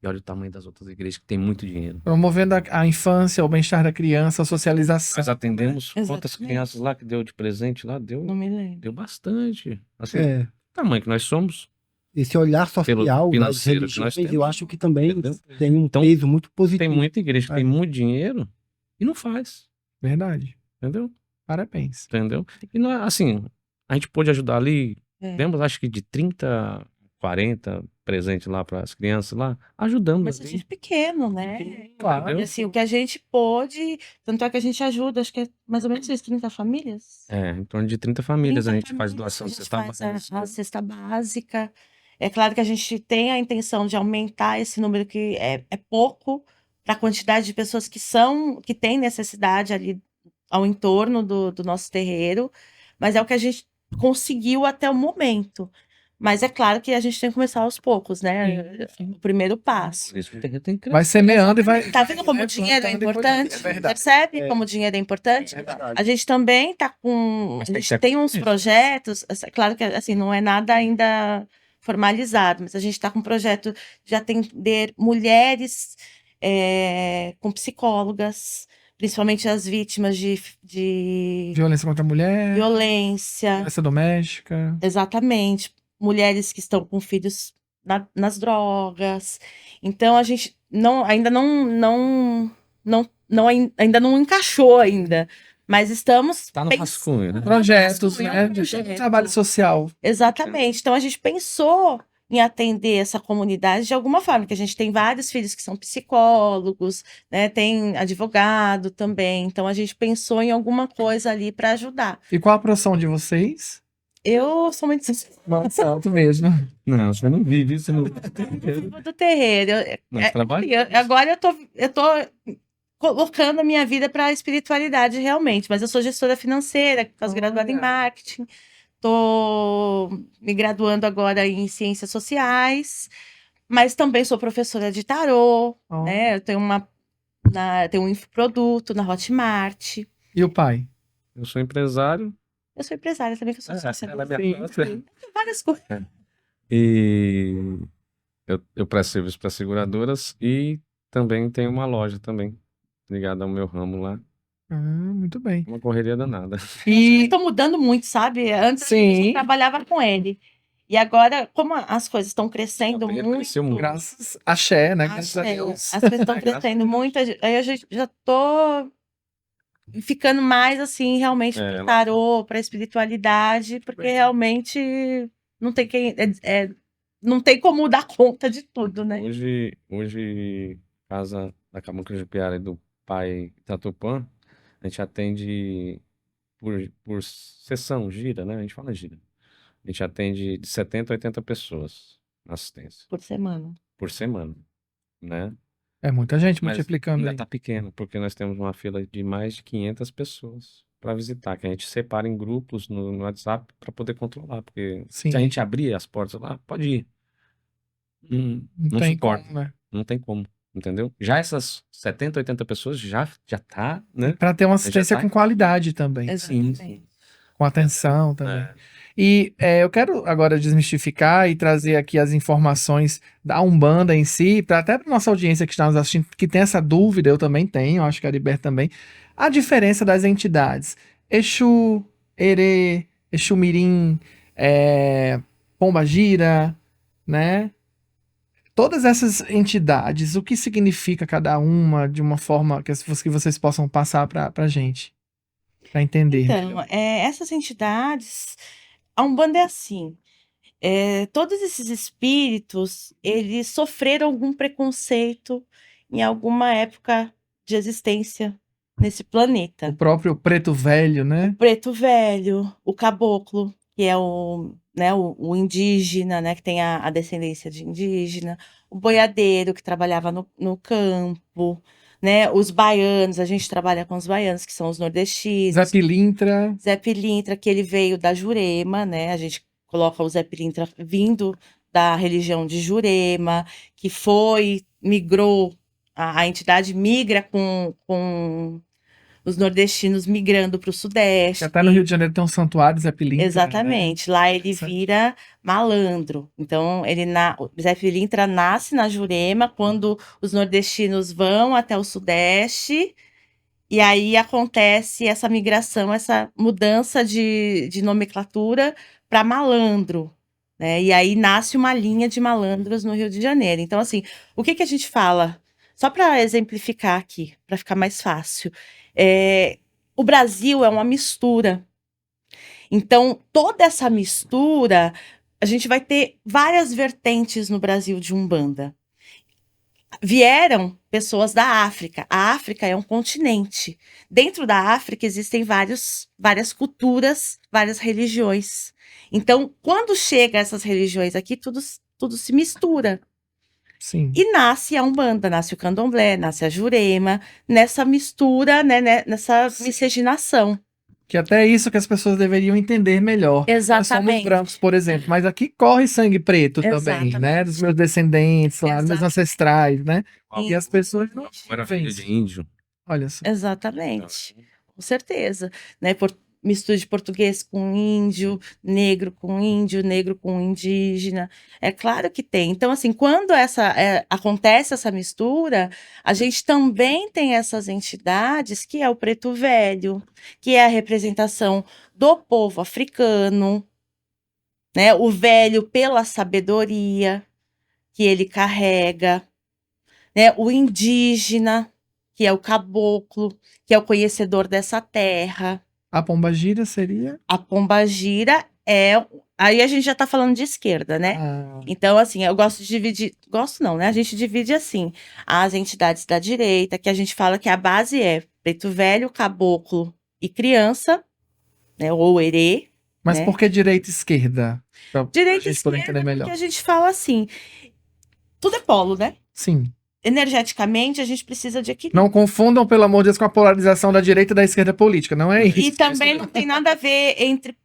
E olha o tamanho das outras igrejas que tem muito dinheiro. Promovendo a infância, o bem-estar da criança, a socialização. Nós atendemos Exatamente. quantas crianças lá que deu de presente lá? Não Deu, me lembro. deu bastante. Assim, É, o tamanho que nós somos. esse olhar Pelo social das financeiro que nós religiões, temos. eu acho que também Entendeu? tem um Então, peso muito Tem positivo. muita igreja que tem muito dinheiro e não faz. Verdade. Entendeu? Parabéns. Entendeu? E não é assim, a gente pôde ajudar ali, É. temos acho que de 30, 40 presentes lá para as crianças lá, ajudando Mas a ali. gente é pequeno, né? Claro. E assim, o que a gente pôde, tanto é que a gente ajuda, acho que é mais ou menos isso, 30 famílias. Em torno de 30 famílias 30 a gente faz famílias, doação a de gente cesta faz básica. a cesta básica. É claro que a gente tem a intenção de aumentar esse número, que é pouco para a quantidade de pessoas que têm necessidade ali ao entorno do nosso terreiro, mas é o que a gente conseguiu até o momento. Mas é claro que a gente tem que começar aos poucos, né? O primeiro passo. Por isso que o terreno tem que Vai crescer. semeando e vai. Tá vendo como vai o dinheiro é plantando e importante? colhendo. É verdade. Percebe como o dinheiro é importante? Verdade. A gente também tá com. Mas A tem que gente ser tem uns isso. projetos, claro que assim, não é nada ainda formalizado, mas a gente está com um projeto de atender mulheres com psicólogas, principalmente as vítimas de Violência contra a mulher, violência. violência doméstica. Exatamente. Mulheres que estão com filhos nas drogas. Então a gente ainda ainda não encaixou ainda. Mas estamos Tá no rascunho, né? Projetos, É um né? projeto. Trabalho social. Exatamente. Então a gente pensou em atender essa comunidade de alguma forma, que a gente tem vários filhos que são psicólogos, né? Tem advogado também. Então a gente pensou em alguma coisa ali para ajudar. E qual a profissão de vocês? Eu sou muito Santo mesmo. Não, você não vive, você não. do terreiro. Nós trabalhamos. Agora eu tô colocando a minha vida para a espiritualidade realmente, mas eu sou gestora financeira, pós-graduada em Olha. marketing. Estou me graduando agora em ciências sociais, mas também sou professora de tarô, Ó. né? Eu tenho tenho um infoproduto na Hotmart. E o pai? Eu sou empresário. Eu sou empresária também, que eu sou sócia. Ela é dele. minha sócia. Tem várias coisas. E eu presto serviço para seguradoras e também tenho uma loja também, ligada ao meu ramo lá. Muito bem. Uma correria danada. E Estou mudando muito, sabe? Antes Sim. eu trabalhava com ele. E agora, como as coisas estão crescendo Ele muito, cresceu muito. graças a Xé, né? Graças a Axé, Deus. as coisas estão crescendo muito, aí eu já tô ficando mais assim, realmente pro tarô, pra espiritualidade, porque realmente não tem não tem como dar conta de tudo, né? Hoje, casa da Cabocla de Piara e do pai Tatupã, a gente atende por sessão, gira, né? A gente fala gira. A gente atende de 70 a 80 pessoas na assistência, Por semana. por semana, né? É muita gente Mas multiplicando ainda aí. tá pequeno, porque nós temos uma fila de mais de 500 pessoas para visitar, que a gente separa em grupos no WhatsApp para poder controlar, porque Sim. se a gente abrir as portas lá, pode ir. Não tem suporta. como, né? Não tem como, entendeu? Já essas 70, 80 pessoas já tá, né? Para ter uma assistência tá- com qualidade também. Exatamente. Com atenção também. É. E eu quero agora desmistificar e trazer aqui as informações da Umbanda em si, até para nossa audiência que está nos assistindo, que tem essa dúvida, eu também tenho, acho que a Ariber também, a diferença das entidades. Exu, Erê, Exu Mirim, Pombagira, né? Todas essas entidades, o que significa cada uma de uma forma que vocês possam passar para a gente, para entender. Então, essas entidades, A Umbanda é assim, todos esses espíritos, eles sofreram algum preconceito em alguma época de existência nesse O planeta. próprio preto velho, né? Preto velho, o caboclo, que é o indígena, né, que tem a descendência de indígena, o boiadeiro, que trabalhava no campo, né, os baianos, a gente trabalha com os baianos, que são os Zé nordestinos, Pilintra. Zé Pilintra, que ele veio da Jurema, né, a gente coloca o Zé Pilintra vindo da religião de Jurema, que migrou, a entidade migra com os nordestinos migrando para o Que Sudeste. até no Rio de Janeiro tem um santuário, Zé Pilintra. Né? Exatamente. Lá ele Isso aí. vira malandro. Então, o Zé Pilintra nasce na Jurema, quando os nordestinos vão até o Sudeste, e aí acontece essa migração, essa mudança de nomenclatura para malandro. Né? E aí nasce uma linha de malandros no Rio de Janeiro. Então, assim, o que a gente fala? Só para exemplificar aqui, para ficar mais fácil. O Brasil é uma mistura. Então, toda essa mistura, a gente vai ter várias vertentes no Brasil de Umbanda. Vieram pessoas da África. A África é um continente. Dentro da África existem várias culturas, várias religiões. Então, quando chega essas religiões aqui, tudo se mistura. Sim. E nasce a Umbanda, nasce o Candomblé, nasce a Jurema, nessa mistura, né, nessa miscigenação. Que até é isso que as pessoas deveriam entender melhor. Nós somos Exatamente. brancos, por exemplo, mas aqui corre sangue preto também, né? Exatamente. Dos meus descendentes lá, dos meus Exatamente. ancestrais, né? E as pessoas não Era veem filho isso. de índio. Olha só. Exatamente, com certeza, né? Mistura de português com índio, negro com indígena. É claro que tem. Então, assim, quando acontece essa mistura, a gente também tem essas entidades, que é o preto velho, que é a representação do povo africano, né? O velho pela sabedoria que ele carrega, né? O indígena, que é o caboclo, que é o conhecedor dessa terra. A pombagira seria? A pombagira aí a gente já tá falando de esquerda, né? Ah, Então, assim, eu gosto de dividir. Gosto não, né? A gente divide assim. As entidades da direita, que a gente fala que a base é preto velho, caboclo e criança, né? Ou herê. mas né? por que direita e esquerda? Pra Direita e gente poder entender esquerda, melhor. porque a gente fala assim. Tudo é polo, né? Sim. Energeticamente, a gente precisa de equilíbrio. Não confundam, pelo amor de Deus, com a polarização da direita e da esquerda política. Não é isso. E também não tem nada a ver entre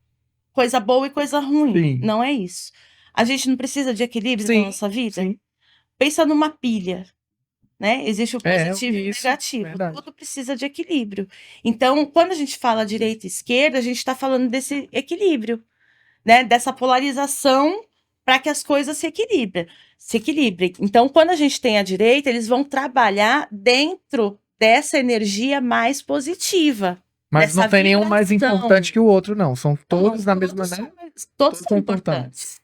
coisa boa e coisa ruim. Sim. Não é isso. A gente não precisa de equilíbrio Sim, na nossa vida? sim. Pensa numa pilha, né? Existe o positivo e o isso, negativo. verdade. Tudo precisa de equilíbrio. Então, quando a gente fala direita e esquerda, a gente está falando desse equilíbrio, né? Dessa polarização para que as coisas se equilibrem. Então, quando a gente tem a direita, eles vão trabalhar dentro dessa energia mais positiva. Mas não dessa tem nenhum mais vibração. importante que o outro, não. São todos na mesma, Todos né? Todos Todos são importantes.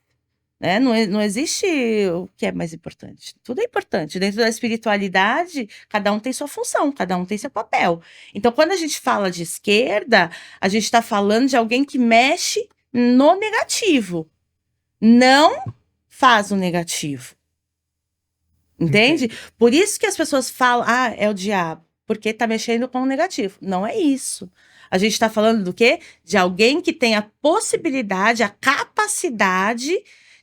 Né? Não existe o que é mais importante. Tudo é importante. Dentro da espiritualidade, cada um tem sua função, cada um tem seu papel. Então, quando a gente fala de esquerda, a gente está falando de alguém que mexe no negativo. Não faz o negativo. Entende? Por isso que as pessoas falam, é o diabo, porque está mexendo com o negativo. Não é isso. A gente está falando do quê? De alguém que tem a possibilidade, a capacidade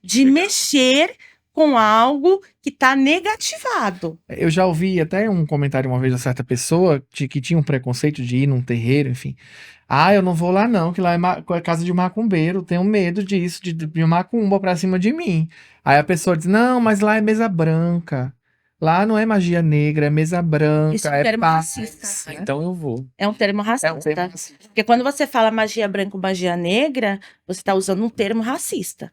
de mexer com algo que está negativado. Eu já ouvi até um comentário uma vez de certa pessoa que tinha um preconceito de ir num terreiro, enfim. Eu não vou lá não, que lá é casa de macumbeiro, tenho medo disso, de macumba pra cima de mim. Aí a pessoa diz, não, mas lá é mesa branca. Lá não é magia negra, é mesa branca, Isso é um termo paz, racista. né? Então eu vou. É um termo racista. É um termo racista. Porque quando você fala magia branca ou magia negra, você está usando um termo racista.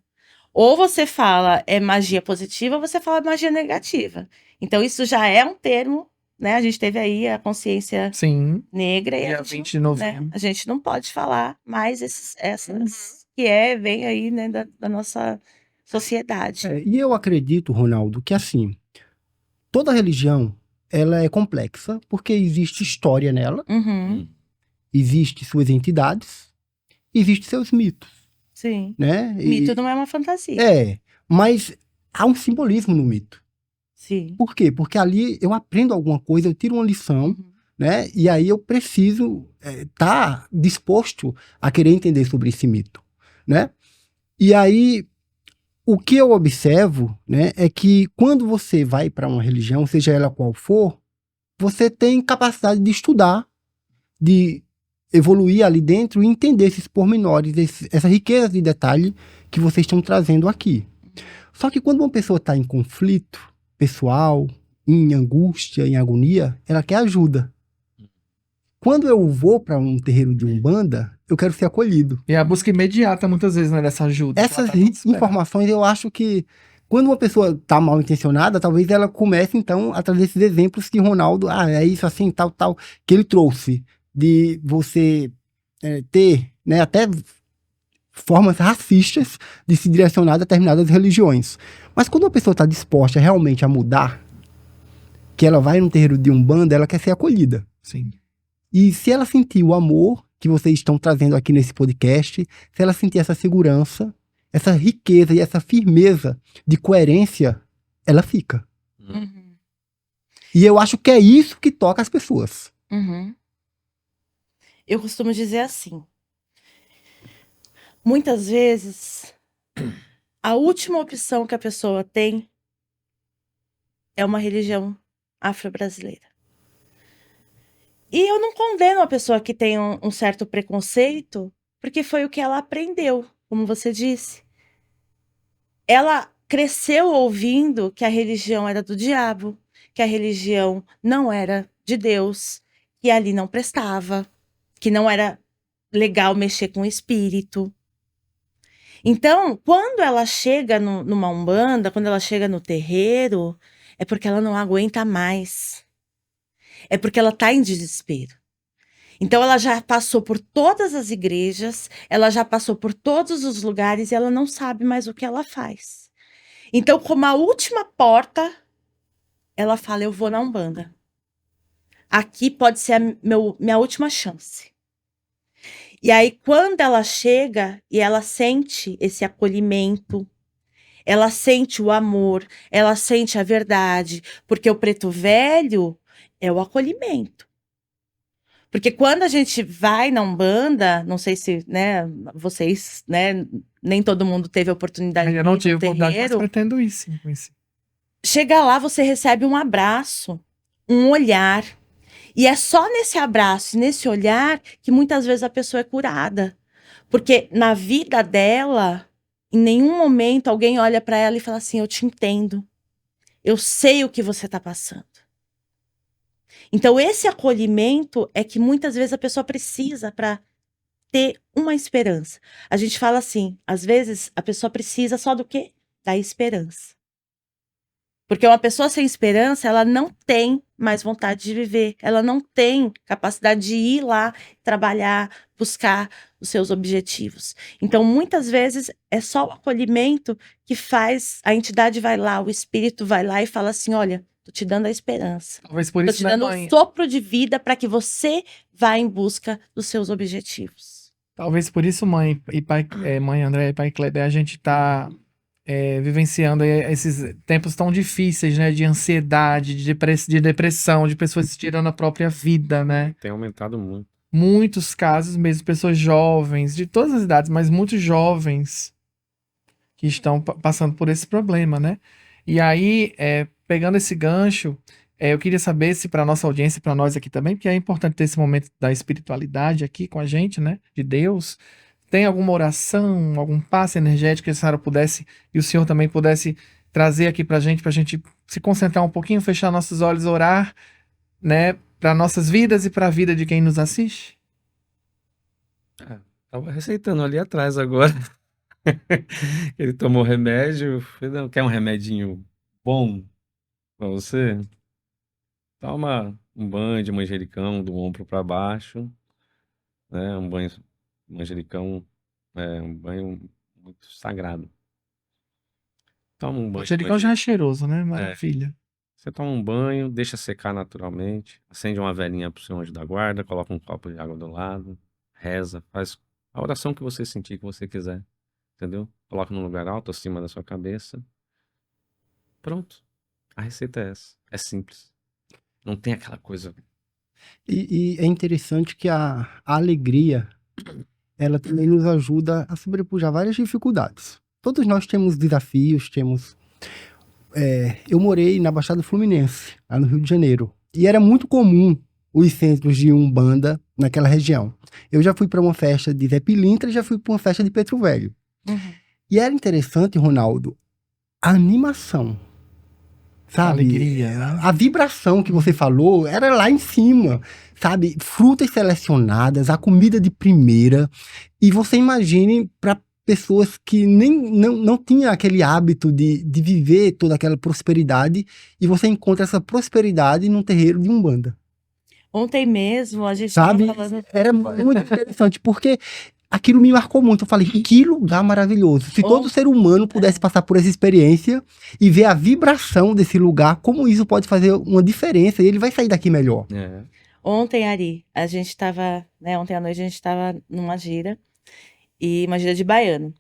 Ou você fala magia positiva, ou você fala magia negativa. Então, isso já é um termo, né? A gente teve aí a consciência Sim, negra e dia 20 de novembro. a gente não pode falar mais essas que vem aí, né, da nossa sociedade. E eu acredito, Ronaldo, que assim, toda religião, ela é complexa, porque existe história nela, Uhum. existe suas entidades, existe seus mitos. Sim. né? Mito não é uma fantasia. Mas há um simbolismo no mito. Sim. Por quê? Porque ali eu aprendo alguma coisa, eu tiro uma lição, Uhum. né? E aí eu preciso estar disposto a querer entender sobre esse mito, né? E aí o que eu observo, né, é que quando você vai para uma religião, seja ela qual for, você tem capacidade de estudar, de evoluir ali dentro e entender esses pormenores, essa riqueza de detalhe que vocês estão trazendo aqui. Só que quando uma pessoa está em conflito pessoal, em angústia, em agonia, ela quer ajuda. Quando eu vou para um terreiro de Umbanda, eu quero ser acolhido. E a busca imediata, muitas vezes, né, dessa ajuda. que ela Essas tá tanto esperando. informações, eu acho que quando uma pessoa está mal intencionada, talvez ela comece, então, a trazer esses exemplos que Ronaldo, é isso assim, tal, tal, que ele trouxe, de você ter, né, até formas racistas de se direcionar a determinadas religiões. Mas quando uma pessoa está disposta realmente a mudar, que ela vai num terreiro de Umbanda, ela quer ser acolhida. Sim. E se ela sentir o amor que vocês estão trazendo aqui nesse podcast, se ela sentir essa segurança, essa riqueza e essa firmeza de coerência, ela fica. Uhum. E eu acho que é isso que toca as pessoas. Uhum. Eu costumo dizer assim: muitas vezes, a última opção que a pessoa tem é uma religião afro-brasileira. E eu não condeno a pessoa que tem um certo preconceito, porque foi o que ela aprendeu, como você disse. Ela cresceu ouvindo que a religião era do diabo, que a religião não era de Deus, que ali não prestava, que não era legal mexer com o espírito. Então, quando ela chega numa umbanda, quando ela chega no terreiro, é porque ela não aguenta mais. É porque ela está em desespero. Então, ela já passou por todas as igrejas, ela já passou por todos os lugares e ela não sabe mais o que ela faz. Então, como a última porta, ela fala: eu vou na umbanda. Aqui pode ser a minha última chance. E aí, quando ela chega e ela sente esse acolhimento, ela sente o amor, ela sente a verdade, porque o preto velho é o acolhimento. Porque quando a gente vai na Umbanda, não sei se, né, vocês, né, nem todo mundo teve a oportunidade de Ainda ir não no tive oportunidade, mas terreiro. pretendo ir, sim. Conhecer. Chega lá, você recebe um abraço, um olhar. E é só nesse abraço, nesse olhar, que muitas vezes a pessoa é curada. Porque na vida dela, em nenhum momento alguém olha para ela e fala assim: eu te entendo. Eu sei o que você está passando. Então, esse acolhimento é que muitas vezes a pessoa precisa para ter uma esperança. A gente fala assim, às vezes a pessoa precisa só do quê? Da esperança. Porque uma pessoa sem esperança, ela não tem mais vontade de viver, ela não tem capacidade de ir lá, trabalhar, buscar os seus objetivos. Então, muitas vezes, é só o acolhimento que faz, a entidade vai lá, o espírito vai lá e fala assim: olha, tô te dando a esperança. Talvez por Tô isso, te né, dando mãe? um sopro de vida para que você vá em busca dos seus objetivos. Talvez por isso, mãe e pai, mãe André e pai Kleber, a gente tá vivenciando aí esses tempos tão difíceis, né? De ansiedade, de depressão, de pessoas se tirando a própria vida, né? Tem aumentado muito. Muitos casos mesmo, pessoas jovens, de todas as idades, mas muitos jovens que estão passando por esse problema, né? E aí, pegando esse gancho, eu queria saber se para nossa audiência, para nós aqui também, porque é importante ter esse momento da espiritualidade aqui com a gente, né? De Deus. Tem alguma oração, algum passe energético que a senhora pudesse, e o senhor também pudesse trazer aqui pra gente se concentrar um pouquinho, fechar nossos olhos, orar, né? Para nossas vidas e para a vida de quem nos assiste? Tava receitando ali atrás agora. Ele tomou remédio. Falei: não, quer um remedinho bom pra você? Toma um banho de manjericão do ombro para baixo, né? Um banho manjericão é um banho muito sagrado. Toma um O banho de manjericão já é cheiroso, né? É, Maravilha. você toma um banho, deixa secar naturalmente, acende uma velinha pro seu anjo da guarda, coloca um copo de água do lado, reza, faz a oração que você sentir, que você quiser. entendeu? Coloca num lugar alto, acima da sua cabeça. Pronto. A receita é essa. É simples. Não tem aquela coisa. E é interessante que a alegria, ela também nos ajuda a sobrepujar várias dificuldades. Todos nós temos desafios, eu morei na Baixada Fluminense, lá no Rio de Janeiro. E era muito comum os centros de Umbanda naquela região. Eu já fui para uma festa de Zé Pilintra, já fui para uma festa de Petro Velho. Uhum. E era interessante, Ronaldo, a animação. Sabe? Alegria, né? A vibração que você falou era lá em cima, sabe? Frutas selecionadas, a comida de primeira. E você imagine para pessoas que não tinham aquele hábito de viver toda aquela prosperidade, e você encontra essa prosperidade num terreiro de Umbanda, Ontem mesmo a gente sabe? tava falando. Era muito interessante, porque aquilo me marcou muito. Eu falei, que lugar maravilhoso. Se todo ser humano pudesse passar por essa experiência e ver a vibração desse lugar, como isso pode fazer uma diferença, e ele vai sair daqui melhor. É. Ontem, Ari, a gente tava, né? Ontem à noite a gente tava numa gira, e uma gira de baiano.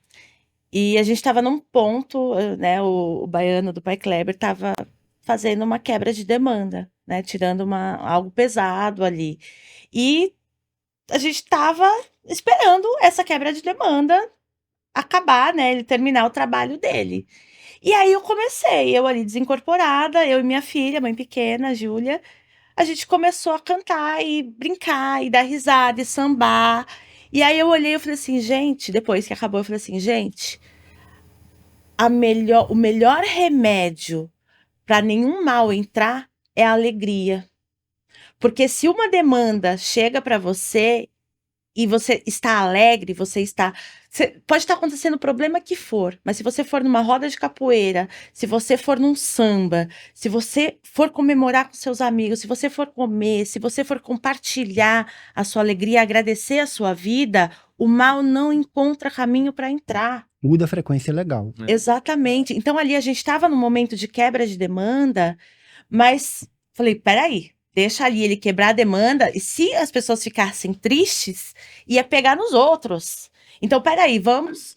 E a gente tava num ponto, né? O baiano do Pai Kleber tava fazendo uma quebra de demanda, né? Tirando algo pesado ali. E a gente tava esperando essa quebra de demanda acabar, né? Ele terminar o trabalho dele. E aí eu ali desincorporada, eu e minha filha, mãe pequena, Júlia, a gente começou a cantar e brincar e dar risada e sambar. E aí eu olhei e falei assim, gente, depois que acabou, eu falei assim, gente, o melhor remédio para nenhum mal entrar é a alegria. Porque se uma demanda chega para você e você está alegre, pode estar acontecendo o problema que for, mas se você for numa roda de capoeira, se você for num samba, se você for comemorar com seus amigos, se você for comer, se você for compartilhar a sua alegria, agradecer a sua vida, o mal não encontra caminho para entrar. Muda a frequência legal. Exatamente. Então ali a gente estava num momento de quebra de demanda, mas falei, peraí, deixa ali ele quebrar a demanda, e se as pessoas ficassem tristes, ia pegar nos outros. Então, peraí, vamos.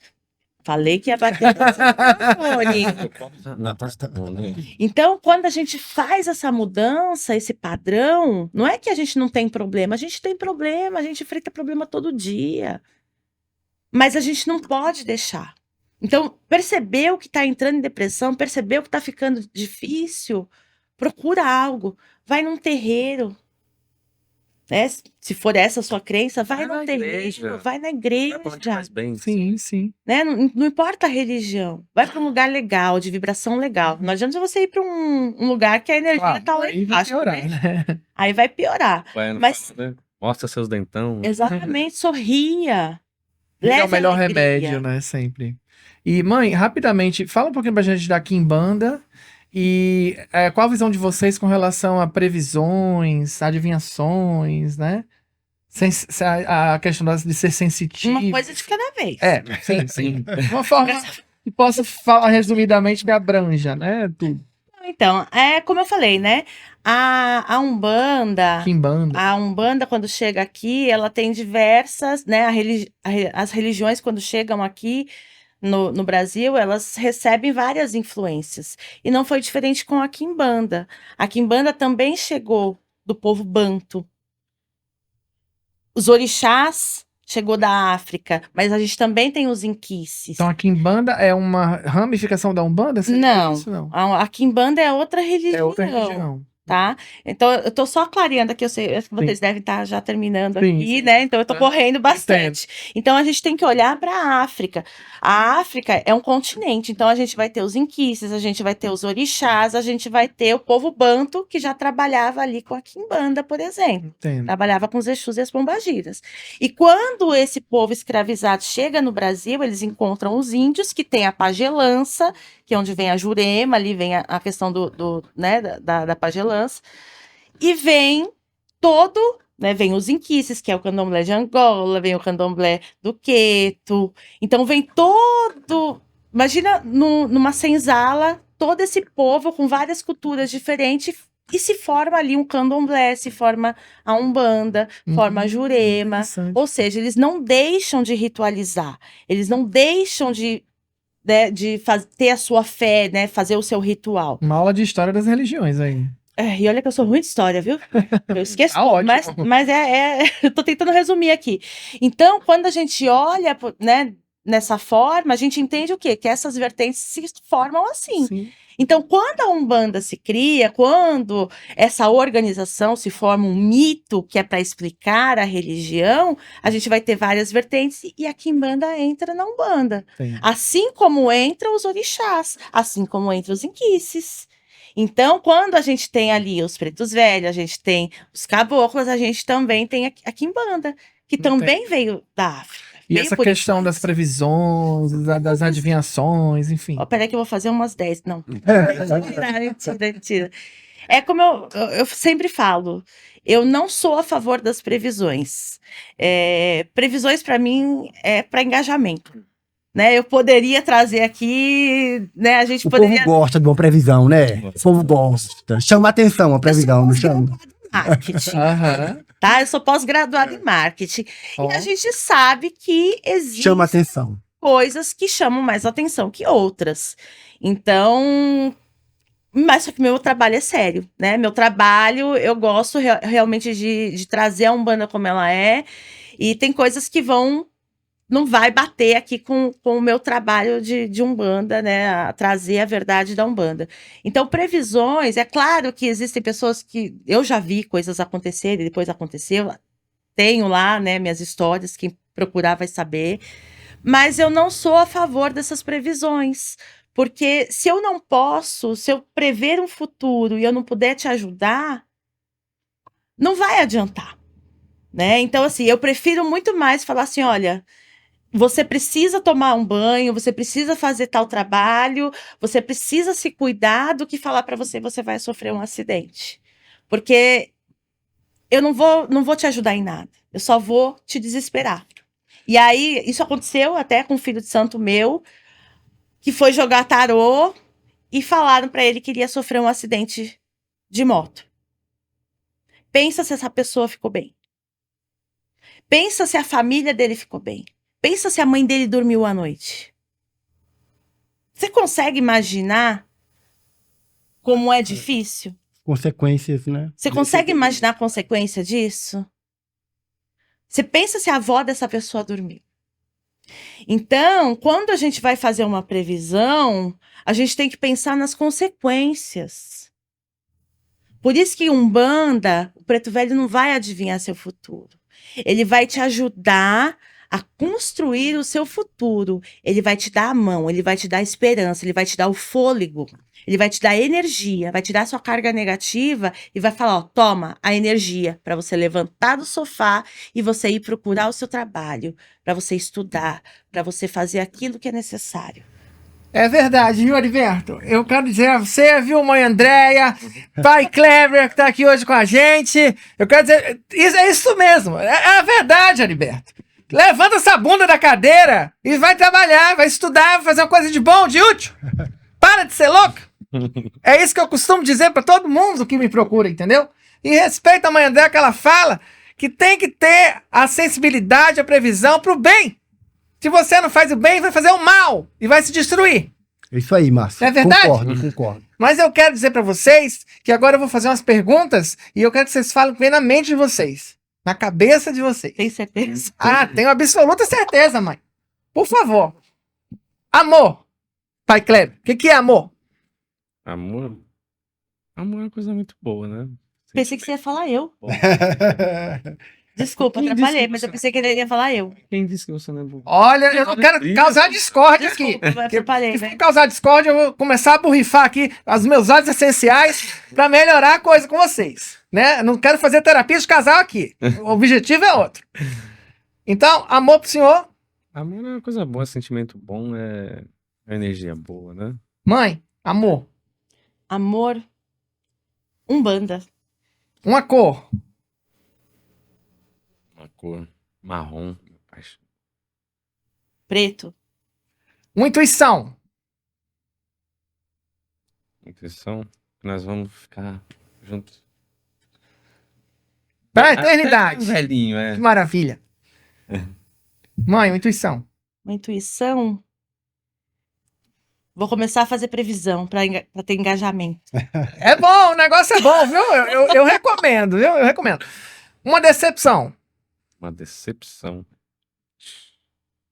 Falei que ia bater no microfone. Então, quando a gente faz essa mudança, esse padrão, não é que a gente não tem problema, a gente tem problema, a gente enfrenta problema todo dia. Mas a gente não pode deixar. Então, percebeu que está entrando em depressão, percebeu que está ficando difícil, procura algo, vai num terreiro, né? Se for essa a sua crença, vai Vai num na terreiro, igreja. vai na Vai pra onde igreja, faz bem. Sim, sim. né? Não importa a religião, vai para um lugar legal, de vibração legal. Não adianta você ir para um lugar que a energia Claro, está lá aí vai embaixo, piorar, né? né? Aí vai piorar. Vai no Mas- fala, né? Mostra seus dentão. Exatamente, sorria. Ele é o Leve melhor alegria. remédio, né? Sempre. E, mãe, rapidamente, fala um pouquinho pra gente da Quimbanda e qual a visão de vocês com relação a previsões, adivinhações, né? A questão de ser sensitivo. Uma coisa de cada vez. Sim, sim. Uma forma que possa falar resumidamente que abranja, né? Tudo. Então, como eu falei, né? A Umbanda, Quimbanda. quando chega aqui, ela tem diversas, né? As religiões, quando chegam aqui no Brasil, elas recebem várias influências. E não foi diferente com a Quimbanda. A Quimbanda também chegou do povo banto. Os orixás chegou da África, mas a gente também tem os inquices. Então a Quimbanda é uma ramificação da Umbanda? Seria Não. isso? Não. A Quimbanda é outra religião. É outra religião. Tá? Então, eu tô só clareando aqui, eu sei que vocês devem estar já terminando Sim, aqui, sim. né? Então, eu tô correndo bastante. Então, a gente tem que olhar para a África. A África é um continente, então a gente vai ter os inquices, a gente vai ter os orixás, a gente vai ter o povo banto, que já trabalhava ali com a Quimbanda, por exemplo. Entendo. Trabalhava com os Exus e as Pombagiras. E quando esse povo escravizado chega no Brasil, eles encontram os índios, que tem a pagelança, que é onde vem a Jurema, ali vem a questão né, da pagelança, e vem todo, né, vem os inquices, que é o candomblé de Angola, vem o candomblé do Queto, então vem todo, imagina numa senzala, todo esse povo com várias culturas diferentes, e se forma ali um candomblé, se forma a Umbanda, forma a Jurema. Interessante. Ou seja, eles não deixam de ritualizar, eles não deixam de, né, ter a sua fé, né, fazer o seu ritual. Uma aula de história das religiões aí. E olha que eu sou ruim de história, viu? Eu esqueço, Tá ótimo. mas eu tô tentando resumir aqui. Então, quando a gente olha, né, nessa forma, a gente entende o quê? Que essas vertentes se formam assim. Sim. Então, quando a Umbanda se cria, quando essa organização se forma um mito que é para explicar a religião, a gente vai ter várias vertentes e a Quimbanda entra na Umbanda. Sim. Assim como entram os orixás, assim como entram os inquices. Então, quando a gente tem ali os pretos velhos, a gente tem os caboclos, a gente também tem a Quimbanda, que também veio da África. E Veio essa por questão das influência. previsões, das adivinhações, enfim. Ó, peraí que eu vou fazer umas 10. Não. Mentira. É como eu sempre falo, eu não sou a favor das previsões. Previsões, para mim, é para engajamento. Né? Eu poderia trazer aqui, né? A gente O poderia. povo gosta de uma previsão, né? O povo gosta. Chama atenção a previsão, não chama? Marketing, Aham. tá? Eu sou pós-graduada em marketing. Ó. E a gente sabe que existem Chama atenção. coisas que chamam mais atenção que outras. Então, mas só que meu trabalho é sério, né? Meu trabalho, eu gosto realmente de trazer a Umbanda como ela é, e tem coisas que não vai bater aqui com o meu trabalho de Umbanda, né? A trazer a verdade da Umbanda. Então, previsões, é claro que existem pessoas que eu já vi coisas acontecerem, depois aconteceu, tenho lá, né, minhas histórias, quem procurar vai saber, mas eu não sou a favor dessas previsões. Porque se eu prever um futuro e eu não puder te ajudar, não vai adiantar, né? Então, assim, eu prefiro muito mais falar assim, olha, você precisa tomar um banho, você precisa fazer tal trabalho, você precisa se cuidar do que falar para você vai sofrer um acidente. Porque eu não vou te ajudar em nada, eu só vou te desesperar. E aí, isso aconteceu até com um filho de santo meu, que foi jogar tarô e falaram para ele que iria sofrer um acidente de moto. Pensa se essa pessoa ficou bem. Pensa se a família dele ficou bem. Pensa se a mãe dele dormiu à noite. Você consegue imaginar como é difícil? Consequências, né? Você consegue imaginar a consequência disso? Você pensa se a avó dessa pessoa dormiu. Então, quando a gente vai fazer uma previsão, a gente tem que pensar nas consequências. Por isso que Umbanda, o preto velho não vai adivinhar seu futuro. Ele vai te ajudar a construir o seu futuro. Ele vai te dar a mão, ele vai te dar a esperança, ele vai te dar o fôlego, ele vai te dar energia, vai te dar a sua carga negativa e vai falar, ó, toma a energia para você levantar do sofá e você ir procurar o seu trabalho, para você estudar, para você fazer aquilo que é necessário. É verdade, viu, Heriberto? Eu quero dizer a você, viu, mãe Andréia, pai Clever, que tá aqui hoje com a gente. Eu quero dizer, é isso mesmo. É a verdade, Heriberto. Levanta essa bunda da cadeira e vai trabalhar, vai estudar, vai fazer uma coisa de bom, de útil. Para de ser louca. É isso que eu costumo dizer pra todo mundo que me procura, entendeu? E respeita a mãe Andréia, que ela fala que tem que ter a sensibilidade, a previsão pro bem. Se você não faz o bem, vai fazer o mal e vai se destruir. É isso aí, Márcio. É verdade? Concordo. Mas eu quero dizer pra vocês que agora eu vou fazer umas perguntas e eu quero que vocês falem o que vem na mente de vocês, na cabeça de vocês. Tem certeza? Ah, tenho absoluta certeza, mãe. Por favor. Amor. Pai Kleber, o que é amor? Amor? Amor é uma coisa muito boa, né? Pensei que você ia falar eu. Bom, Desculpa, Quem atrapalhei, disse mas que eu pensei que ele ia falar eu. quem disse que você não é boa? Olha, eu não quero causar discórdia aqui. Desculpa, atrapalhei, Se né? for causar discórdia, eu vou começar a borrifar aqui os meus óleos essenciais pra melhorar a coisa com vocês. Né? Não quero fazer terapia de casal aqui. O objetivo é outro. Então, amor pro senhor. Amor é uma coisa boa, sentimento bom, é energia boa, né? Mãe, amor. Amor, Umbanda. Uma cor. Uma cor marrom, paixão. Preto. Uma intuição. Intuição, nós vamos ficar junto. Pra Até eternidade. velhinho, é. Que maravilha. Mãe, uma intuição. Uma intuição. Vou começar a fazer previsão para ter engajamento. É bom, o negócio é bom, viu? Eu recomendo, viu? Eu recomendo. Uma decepção. Uma decepção.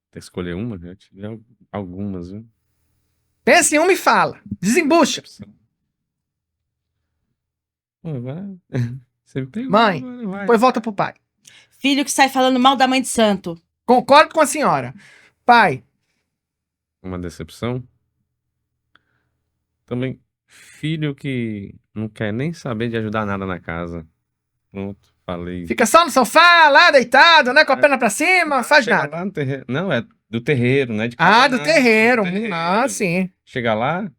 Tem que escolher uma? Eu tive algumas, viu? Pense em uma e fala. Desembucha. Decepção. Pô, vai. Você me pegou Mãe, agora, vai. depois volta pro pai. Filho que sai falando mal da mãe de santo. Concordo com a senhora. Pai, Uma decepção. Também, filho que não quer nem saber de ajudar nada na casa. Pronto, falei. fica só no sofá, lá deitado, né? Com a perna pra cima, faz Chega nada. lá no terreiro. Não, é do terreiro, né? De casa, Ah, do não, terreiro. do terreiro. Ah, sim. Chega lá,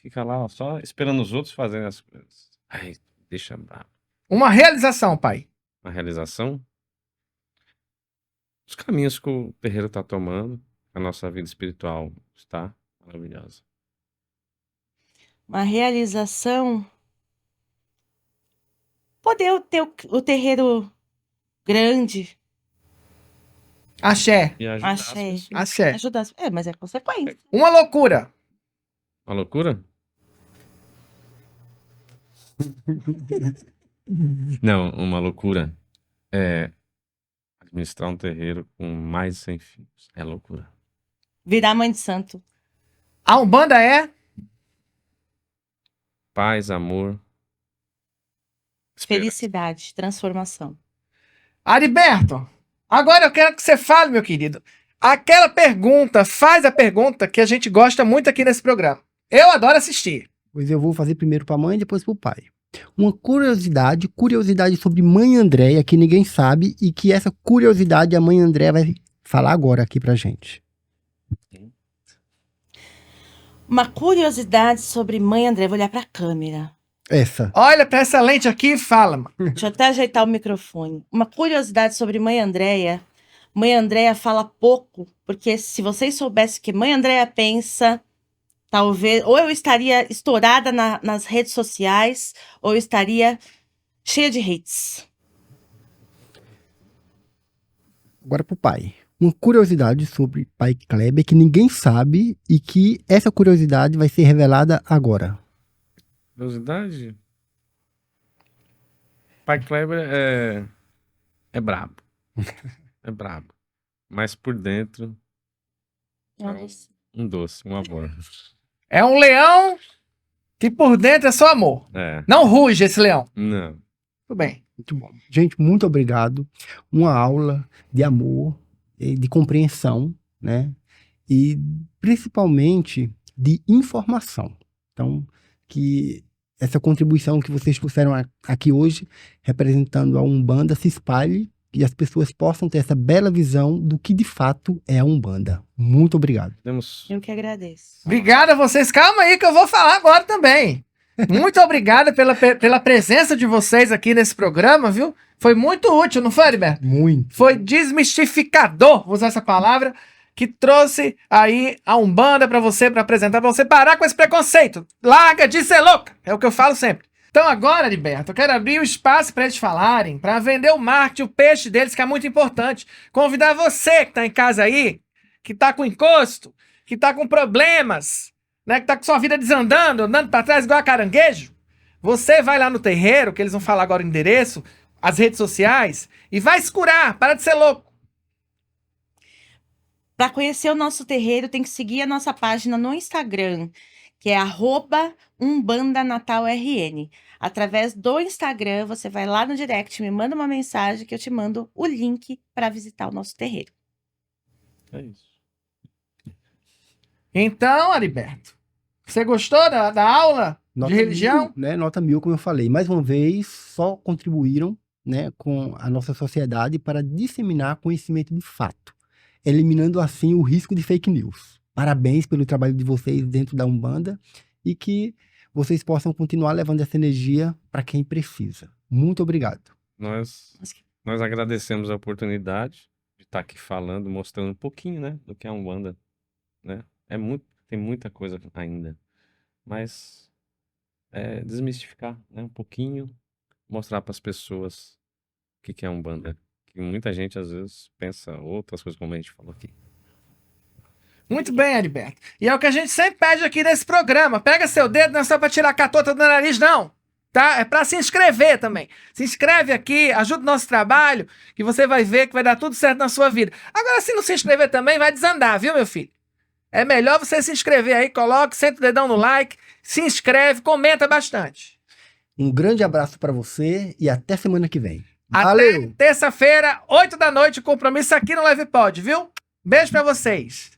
fica lá ó, só esperando os outros fazerem as coisas. Ai, deixa bravo. Uma realização, pai. A realização. Os caminhos que o terreiro está tomando, a nossa vida espiritual está maravilhosa. Uma realização. Poder ter o terreiro grande. Axé. E ajudar as Achei. pessoas. Axé. Ajudar. Mas é consequência. Uma loucura. Uma loucura? Não, uma loucura é administrar um terreiro com mais de 100 filhos. É loucura. Virar mãe de santo. A Umbanda é Paz, amor, esperança. Felicidade. Transformação. Ariberto. Agora eu quero que você fale, meu querido. Aquela pergunta, faz a pergunta que a gente gosta muito aqui nesse programa. Eu adoro assistir. Pois eu vou fazer primeiro para a mãe e depois para o pai. Uma curiosidade sobre Mãe Andréia que ninguém sabe e que essa curiosidade a Mãe Andréia vai falar agora aqui pra gente. Uma curiosidade sobre mãe André. Vou olhar pra câmera. Essa. Olha pra essa lente aqui e fala, mano. Deixa eu até ajeitar o microfone. Uma curiosidade sobre mãe Andréia. Mãe Andréia fala pouco, porque se vocês soubessem o que mãe Andréia pensa, talvez ou eu estaria estourada nas redes sociais, ou eu estaria cheia de hates. Agora pro pai. Uma curiosidade sobre pai Kleber que ninguém sabe e que essa curiosidade vai ser revelada agora. Curiosidade? Pai Kleber é brabo. É brabo. Mas por dentro, um doce, um amor. É um leão que por dentro é só amor. É. Não ruge esse leão. Não. Tudo bem. Muito bom. Gente, muito obrigado. Uma aula de amor, de compreensão, né? E principalmente de informação. Então, que essa contribuição que vocês trouxeram aqui hoje, representando a Umbanda, se espalhe e as pessoas possam ter essa bela visão do que de fato é a Umbanda. Muito obrigado. Temos Eu que agradeço. Obrigado a vocês. Calma aí que eu vou falar agora também. Muito obrigado pela presença de vocês aqui nesse programa, viu? Foi muito útil, não foi, Heriberto? Muito. Foi desmistificador, vou usar essa palavra, que trouxe aí a Umbanda pra você, pra apresentar, pra você parar com esse preconceito. Larga de ser louca, é o que eu falo sempre. Então agora, Heriberto, eu quero abrir o espaço para eles falarem, para vender o marketing, o peixe deles, que é muito importante. Convidar você que tá em casa aí, que tá com encosto, que tá com problemas, né, que tá com sua vida desandando, andando para trás igual a caranguejo. Você vai lá no terreiro, que eles vão falar agora o endereço, as redes sociais, e vai se curar, para de ser louco. Para conhecer o nosso terreiro, tem que seguir a nossa página no Instagram, que é @umbandanatalrn. Através do Instagram, você vai lá no direct, me manda uma mensagem que eu te mando o link para visitar o nosso terreiro. É isso. Então, Heriberto, você gostou da aula de religião? 1000, né? Nota 1000, como eu falei. Mais uma vez, só contribuíram, né, com a nossa sociedade para disseminar conhecimento de fato, eliminando assim o risco de fake news. Parabéns pelo trabalho de vocês dentro da Umbanda e que vocês possam continuar levando essa energia para quem precisa. Muito obrigado. Nós agradecemos a oportunidade de estar aqui falando, mostrando um pouquinho, né, do que é a Umbanda, né? Tem muita coisa ainda, mas desmistificar, né, um pouquinho, mostrar para as pessoas o que é Umbanda. Que muita gente, às vezes, pensa outras coisas, como a gente falou aqui. Muito bem, Heriberto. E é o que a gente sempre pede aqui nesse programa. Pega seu dedo, não é só pra tirar a catota do nariz, não. Tá? É pra se inscrever também. Se inscreve aqui, ajuda o nosso trabalho, que você vai ver que vai dar tudo certo na sua vida. Agora, se não se inscrever também, vai desandar, viu, meu filho? É melhor você se inscrever aí, coloque, senta o dedão no like, se inscreve, comenta bastante. Um grande abraço pra você e até semana que vem. Até Valeu! terça-feira, 8 da noite, compromisso aqui no Live Pod, viu? Beijo pra vocês.